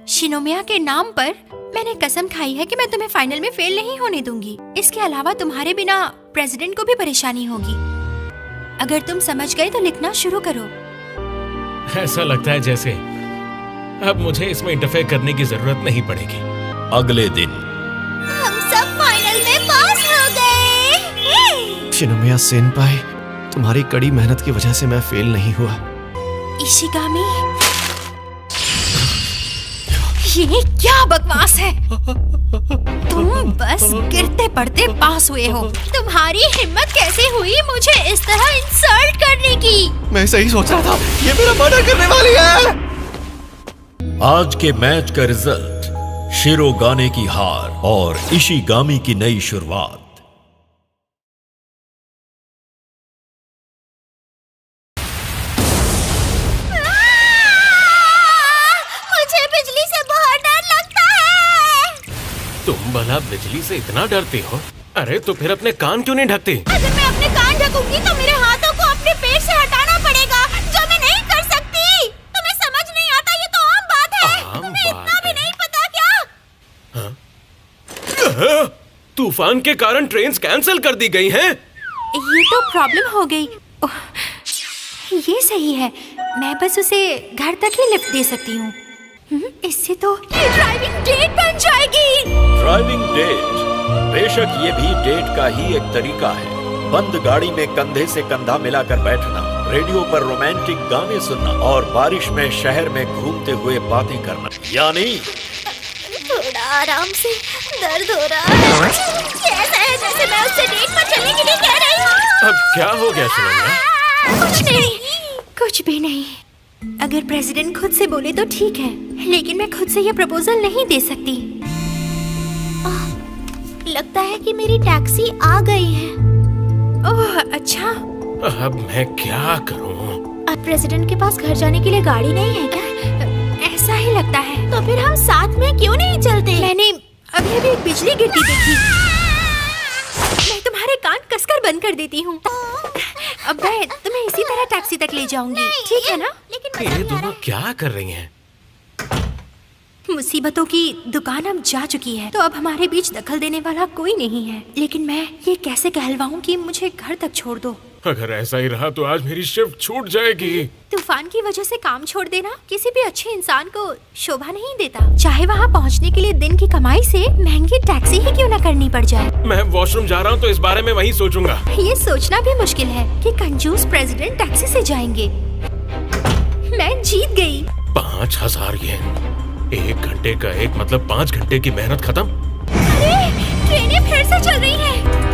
शिनोमिया के नाम पर मैंने कसम खाई है कि मैं तुम्हें फाइनल में फेल नहीं होने दूंगी। इसके अलावा तुम्हारे बिना प्रेसिडेंट को भी परेशानी होगी। अगर तुम समझ गए तो लिखना शुरू करो। ऐसा लगता है जैसे अब मुझे इसमें इंटरफेयर करने की जरूरत नहीं पड़ेगी। अगले दिन हम सब फाइनल में पास हो गए। शिनोमिया सेनपाई, तुम्हारी कड़ी मेहनत की वजह से मैं फेल नहीं हुआ। इशिगामी, ये क्या बकवास है? तुम बस गिरते पड़ते पास हुए हो। तुम्हारी हिम्मत कैसे हुई मुझे इस तरह इंसल्ट करने की? मैं सही सोच रहा था, ये मेरा मर्डर करने वाली है। आज के मैच का रिजल्ट, शिरोगाने की हार और इशिगामी की नई शुरुआत। मुझे बिजली से बहुत डर लगता है। तुम भला बिजली से इतना डरती हो? अरे तो फिर अपने कान क्यों नहीं ढकती? अगर मैं अपने कान ढकूंगी तो मेरे हाथों को अपने पेट से हटाना पड़ेगा, जो मैं नहीं कर सकती। तुम्हें समझ नहीं आता, ये तो आम बात है। तुम्हें इतना भी नहीं पता क्या? तूफान के कारण ट्रेन्स कैंसिल कर दी गई हैं। ये तो प्रॉब्लम हो गई। ओह, ये सही है। मैं बस उसे घर तक ही लिफ्ट दे सकती हूँ। इससे तो ये ड्राइविंग डेट बन जाएगी। ड्राइविंग डेट, बेशक ये भी डेट का ही एक तरीका है। बंद गाड़ी में कंधे से कंधा मिलाकर बैठना, रेडियो पर रोमांटिक गाने सुनना और बारिश में शहर में घूमते हुए बातें करना। यानी थोड़ा आराम से, दर्द हो रहा है। ऐसा है जैसे मैं उससे डेट पर चलने के लिए कह रही हूँ। अब क्या हो गया शिनोमिया? कुछ नहीं, कुछ भी नहीं। अगर प्रेसिडेंट खुद से बोले तो ठीक है, लेकिन मैं खुद से ये प्रपोजल नहीं दे सकती। लगता है कि मेरी टैक्सी आ गई है। ओह अच्छा। अब मैं क्या करूं? अब प्रेसिडेंट के पास घर जाने के लिए गाड़ी नहीं है क्या? ऐसा ही लगता है। तो फिर हम साथ में क्यों नहीं चलते? मैंने अभी अभी एक बिजली गिरती देखी। मैं तुम्हारे कान कसकर बंद कर देती हूँ। अब मैं तुम्हें इसी तरह टैक्सी तक ले जाऊंगी, ठीक है ना? ये दोनों क्या कर रही हैं? मुसीबतों की दुकान अब जा चुकी है, तो अब हमारे बीच दखल देने वाला कोई नहीं है। लेकिन मैं ये कैसे कहलवाऊं कि मुझे घर तक छोड़ दो? अगर ऐसा ही रहा तो आज मेरी शिफ्ट छूट जाएगी। तूफान की वजह से काम छोड़ देना किसी भी अच्छे इंसान को शोभा नहीं देता, चाहे वहाँ पहुँचने के लिए दिन की कमाई से महंगी टैक्सी ही क्यों न करनी पड़ जाए। मैं वॉशरूम जा रहा हूँ तो इस बारे में वहीं सोचूंगा। ये सोचना भी मुश्किल है कि कंजूस प्रेसिडेंट टैक्सी से जाएंगे। मैं जीत गई। 5000 येन, 1 घंटे का एक मतलब 5 घंटे की मेहनत खत्म। अरे ट्रेनें फिर से चल रही हैं।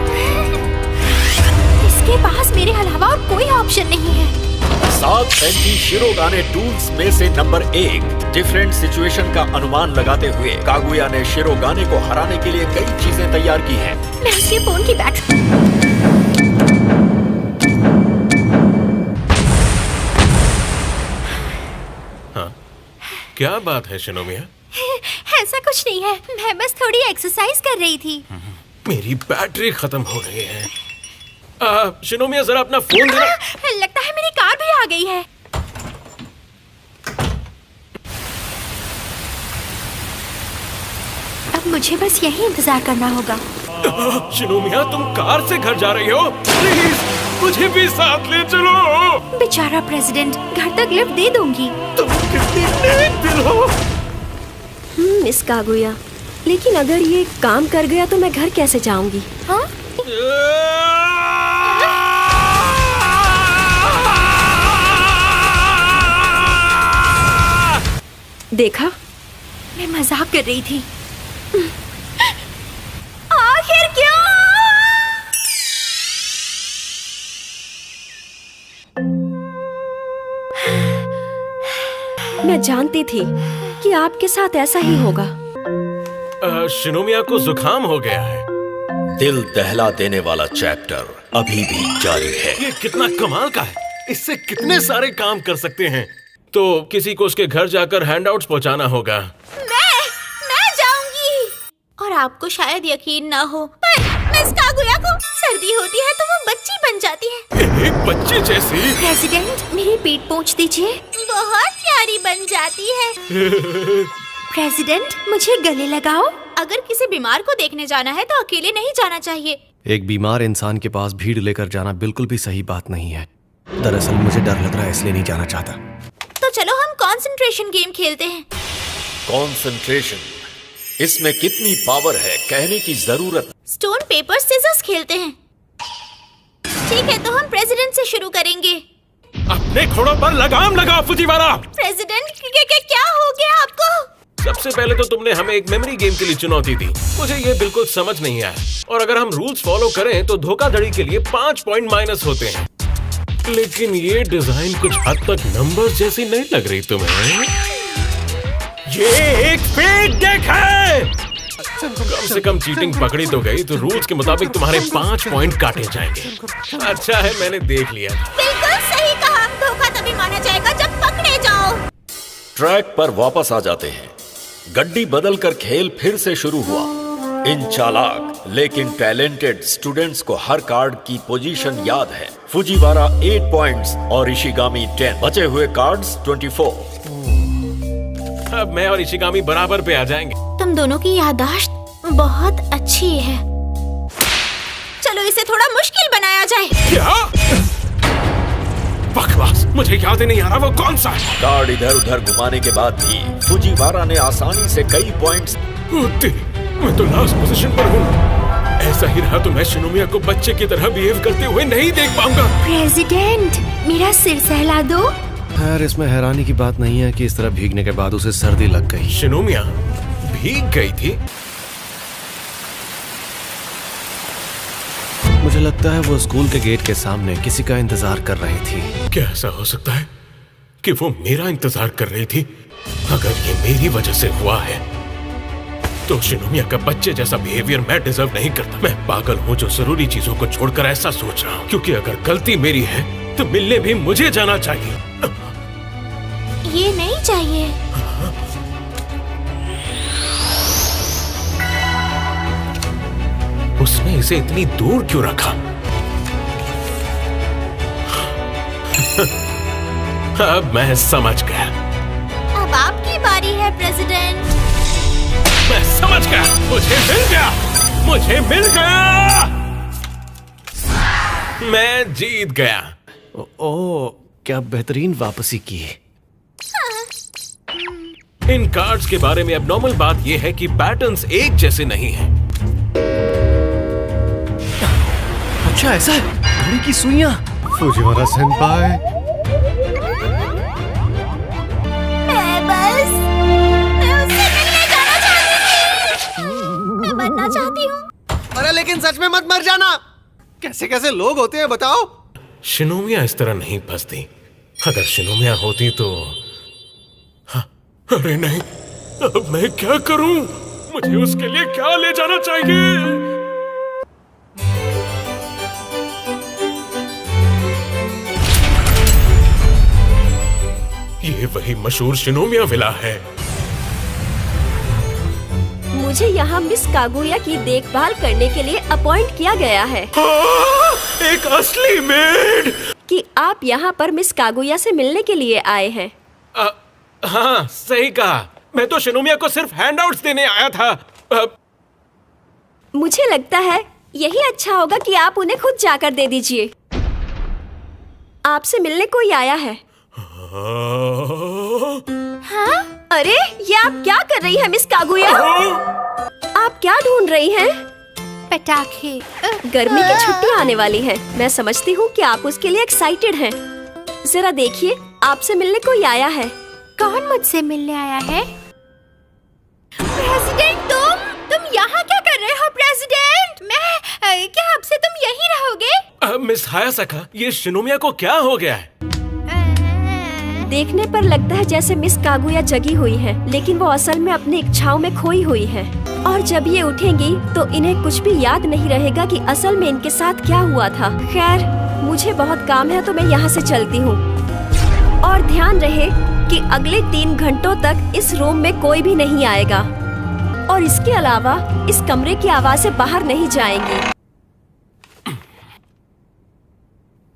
इसके पास मेरे अलावा और कोई ऑप्शन नहीं है। 7 एंटी शिरोगाने टूल्स में से नंबर 1। डिफरेंट सिचुएशन का अनुमान लगाते हुए कागुया ने शिरोगाने को हराने के लिए कई चीजें तैयार की हैं। मैं उसके फोन की बैट क्या बात है शिनोमिया? ऐसा कुछ नहीं है, मैं बस थोड़ी एक्सरसाइज कर रही थी। मेरी बैटरी खत्म हो गई है। शिनोमिया जरा अपना फोन देना। लगता है मेरी कार भी आ गई है। अब मुझे बस यही इंतजार करना होगा। शिनोमिया तुम कार से घर जा रही हो? प्लीज मुझे भी साथ ले चलो। बेचारा प्रेसिडेंट, घर तक लिफ्ट दे दूंगी। तुम कितनी नेक दिल हो। मिस कागुया, लेकिन अगर ये काम कर गया तो मैं घर कैसे जाऊंगी? हाँ? देखा, मैं मजाक कर रही थी। आखिर क्यों? मैं जानती थी कि आपके साथ ऐसा ही होगा। शिनोमिया को जुकाम हो गया है। दिल दहला देने वाला चैप्टर अभी भी जारी है। ये कितना कमाल का है, इससे कितने सारे काम कर सकते हैं। तो किसी को उसके घर जाकर हैंडआउट्स पहुंचाना होगा। मैं जाऊंगी। और आपको शायद यकीन ना हो, पर मिस कागुया को सर्दी होती है तो वो बच्ची बन जाती है। एक बच्चे जैसी। प्रेसिडेंट, मेरी पीठ पोंछ दीजिए। बहुत प्यारी बन जाती है। प्रेसिडेंट, मुझे गले लगाओ। अगर किसी बीमार को देखने जाना है तो अकेले नहीं जाना चाहिए। एक बीमार इंसान के पास भीड़ लेकर जाना बिल्कुल भी सही बात नहीं है। दरअसल मुझे डर लग रहा है, इसलिए नहीं जाना चाहता। तो चलो हम कंसंट्रेशन गेम खेलते हैं। कंसंट्रेशन? इसमें कितनी पावर है कहने की जरूरत। स्टोन पेपर सिजर्स खेलते हैं। ठीक है, तो हम प्रेसिडेंट से शुरू करेंगे। अपने घोड़ों पर लगाम लगाओ फुजीवारा। प्रेसिडेंट, क्या हो गया आपको? सबसे पहले तो तुमने हमें एक मेमोरी गेम के लिए चुनौती दी। मुझे ये बिल्कुल समझ नहीं आया। और अगर हम रूल्स फॉलो करें तो धोखाधड़ी के लिए 5 पॉइंट माइनस होते हैं। लेकिन ये डिजाइन कुछ हद तक नंबर्स जैसी नहीं लग रही तुम्हें? ये एक फेक डेक है। कम से कम चीटिंग पकड़ी तो गई, तो रूल्स के मुताबिक तुम्हारे 5 पॉइंट काटे जाएंगे। अच्छा है, मैंने देख लिया। बिल्कुल सही कहा। धोखा तभी माना जाएगा जब पकड़े जाओ। ट्रैक पर वापस आ जाते हैं। गड्डी बदलकर खेल फिर से शुरू हुआ। इन चालाक लेकिन टैलेंटेड स्टूडेंट्स को हर कार्ड की पोजीशन याद है। फुजीवारा 8 पॉइंट्स और इशिगामी 10। बचे हुए कार्ड्स 24। अब मैं और इशिगामी बराबर पे आ जाएंगे। तुम दोनों की याददाश्त बहुत अच्छी है। चलो इसे थोड़ा मुश्किल बनाया जाए। क्या बकवास, मुझे याद ही नहीं आ रहा वो कौन सा है। कार्ड इधर उधर घुमाने के बाद भी फुजीवारा ने आसानी से कई पॉइंट्स। मैं तो लास्ट पोजीशन पर हूँ। ऐसा ही रहा तो मैं शिनोमिया को बच्चे की तरह बिहेव करते हुए नहीं देख पाऊंगा। प्रेसिडेंट, मेरा सिर सहला दो। खैर, इसमें हैरानी की बात नहीं है कि इस तरह भीगने के बाद उसे सर्दी लग गई। शिनोमिया भीग गई थी? मुझे लगता है वो स्कूल के गेट के सामने किसी का इंतजार कर रही थी। क्या ऐसा हो सकता है? कि वो मेरा इंतजार कर रही थी। अगर ये मेरी वजह से हुआ है तो शिनोमिया का बच्चे जैसा बिहेवियर मैं डिजर्व नहीं करता। मैं पागल हूँ जो जरूरी चीजों को छोड़कर ऐसा सोच रहा हूँ, क्योंकि अगर गलती मेरी है तो मिलने भी मुझे जाना चाहिए। ये नहीं चाहिए। उसने इसे इतनी दूर क्यों रखा? अब मैं समझ गया। अब आपकी बारी है प्रेसिडेंट। मैं समझ गया। मुझे मिल गया, मुझे मिल गया। मैं जीत गया। ओ, क्या बेहतरीन वापसी की। इन कार्ड्स के बारे में अब नॉर्मल बात यह है कि पैटर्न्स एक जैसे नहीं हैं। अच्छा ऐसा है? घड़ी की सुइयां। Fujiwara senpai. मैं उससे मिलने जाना चाहती हूँ। मैं मरना चाहती हूँ। अरे लेकिन सच में मत मर जाना। कैसे कैसे लोग होते हैं बताओ। शिनोमिया इस तरह नहीं फंसती। अगर शिनोमिया होती तो अरे नहीं, अब मैं क्या करूं? मुझे उसके लिए क्या ले जाना चाहिए? ये वही मशहूर शिनोमिया विला है। मुझे यहाँ मिस कागुया की देखभाल करने के लिए अपॉइंट किया गया है। एक असली मेड। कि आप यहाँ पर मिस कागुया से मिलने के लिए आए हैं। हाँ सही कहा। मैं तो शिनोमिया को सिर्फ हैंडआउट्स देने आया था। मुझे लगता है यही अच्छा होगा कि आप उन्हें खुद जाकर दे दीजिए। आपसे मिलने कोई आया है। हाँ? अरे ये आप क्या कर रही हैं मिस कागुया? आप क्या ढूंढ रही हैं? पटाखे। गर्मी की छुट्टी आने वाली है। मैं समझती हूँ कि आप उसके लिए एक्साइटेड हैं। जरा देखिए, आपसे मिलने कोई आया है। कौन मुझसे मिलने आया है? प्रेसिडेंट, तुम यहाँ क्या कर रहे हो प्रेसिडेंट? क्या अब से तुम यहीं रहोगे? मिस हायासाका, ये शिनोमिया को क्या हो गया है? देखने पर लगता है जैसे मिस कागुया जगी हुई है, लेकिन वो असल में अपनी इच्छाओं में खोई हुई है। और जब ये उठेंगी तो इन्हें कुछ भी याद नहीं रहेगा कि असल में इनके साथ क्या हुआ था। खैर, मुझे बहुत काम है तो मैं यहाँ से चलती हूँ। और ध्यान रहे कि अगले 3 घंटों तक इस रूम में कोई भी नहीं आएगा। और इसके अलावा इस कमरे की आवाजें बाहर नहीं जाएंगी।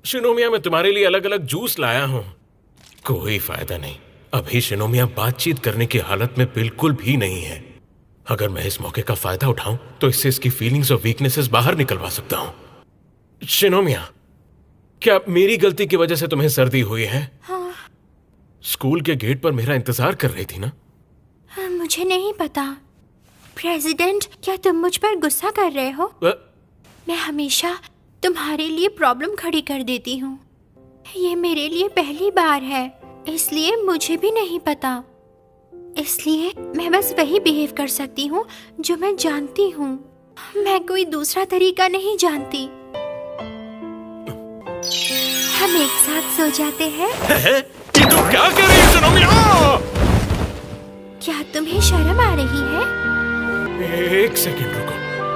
शिनोमिया, मैं तुम्हारे लिए अलग अलग जूस लाया हूँ। कोई फायदा नहीं। अभी शिनोमिया बातचीत करने की हालत में बिल्कुल भी नहीं है। अगर मैं इस मौके का फायदा उठाऊं तो इससे इसकी फीलिंग्स और वीकनेसेस बाहर निकलवा सकता हूं। शिनोमिया, क्या मेरी गलती की वजह से तुम्हें सर्दी हुई है? हाँ। स्कूल के गेट पर मेरा इंतजार कर रही थी ना? हाँ, मुझे नहीं पता। प्रेसिडेंट, क्या तुम मुझ पर गुस्सा कर रहे हो? मैं हमेशा तुम्हारे लिए प्रॉब्लम खड़ी कर देती हूँ। ये मेरे लिए पहली बार है, इसलिए मुझे भी नहीं पता। इसलिए मैं बस वही बिहेव कर सकती हूँ जो मैं जानती हूँ। मैं कोई दूसरा तरीका नहीं जानती। हम एक साथ सो जाते हैं। ये तुम क्या कर रही हो शिनोमिया? क्या तुम्हें शर्म आ रही है? एक सेकंड रुको।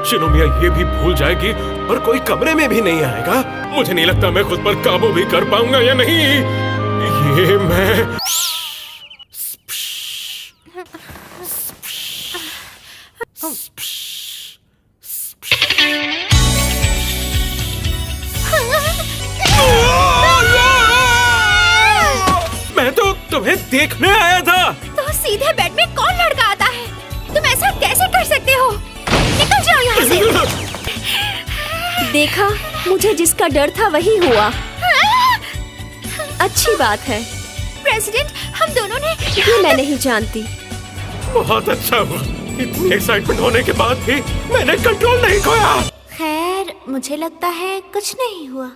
शिनोमिया ये भी भूल जाएगी और कोई कमरे में भी नहीं आएगा। मुझे नहीं लगता मैं खुद पर काबू भी कर पाऊंगा या नहीं। ये मैं तो तुम्हें देखने आया था। तो सीधे बेड में कौन लड़का आता है? तुम ऐसा कैसे कर सकते हो? निकल जाओ यहाँ से। देखा, मुझे जिसका डर था वही हुआ। अच्छी बात है। प्रेसिडेंट, हम दोनों ने ये मैं नहीं जानती। बहुत अच्छा हुआ। इतनी एक्साइटमेंट होने के बाद भी मैंने कंट्रोल नहीं खोया। खैर, मुझे लगता है कुछ नहीं हुआ।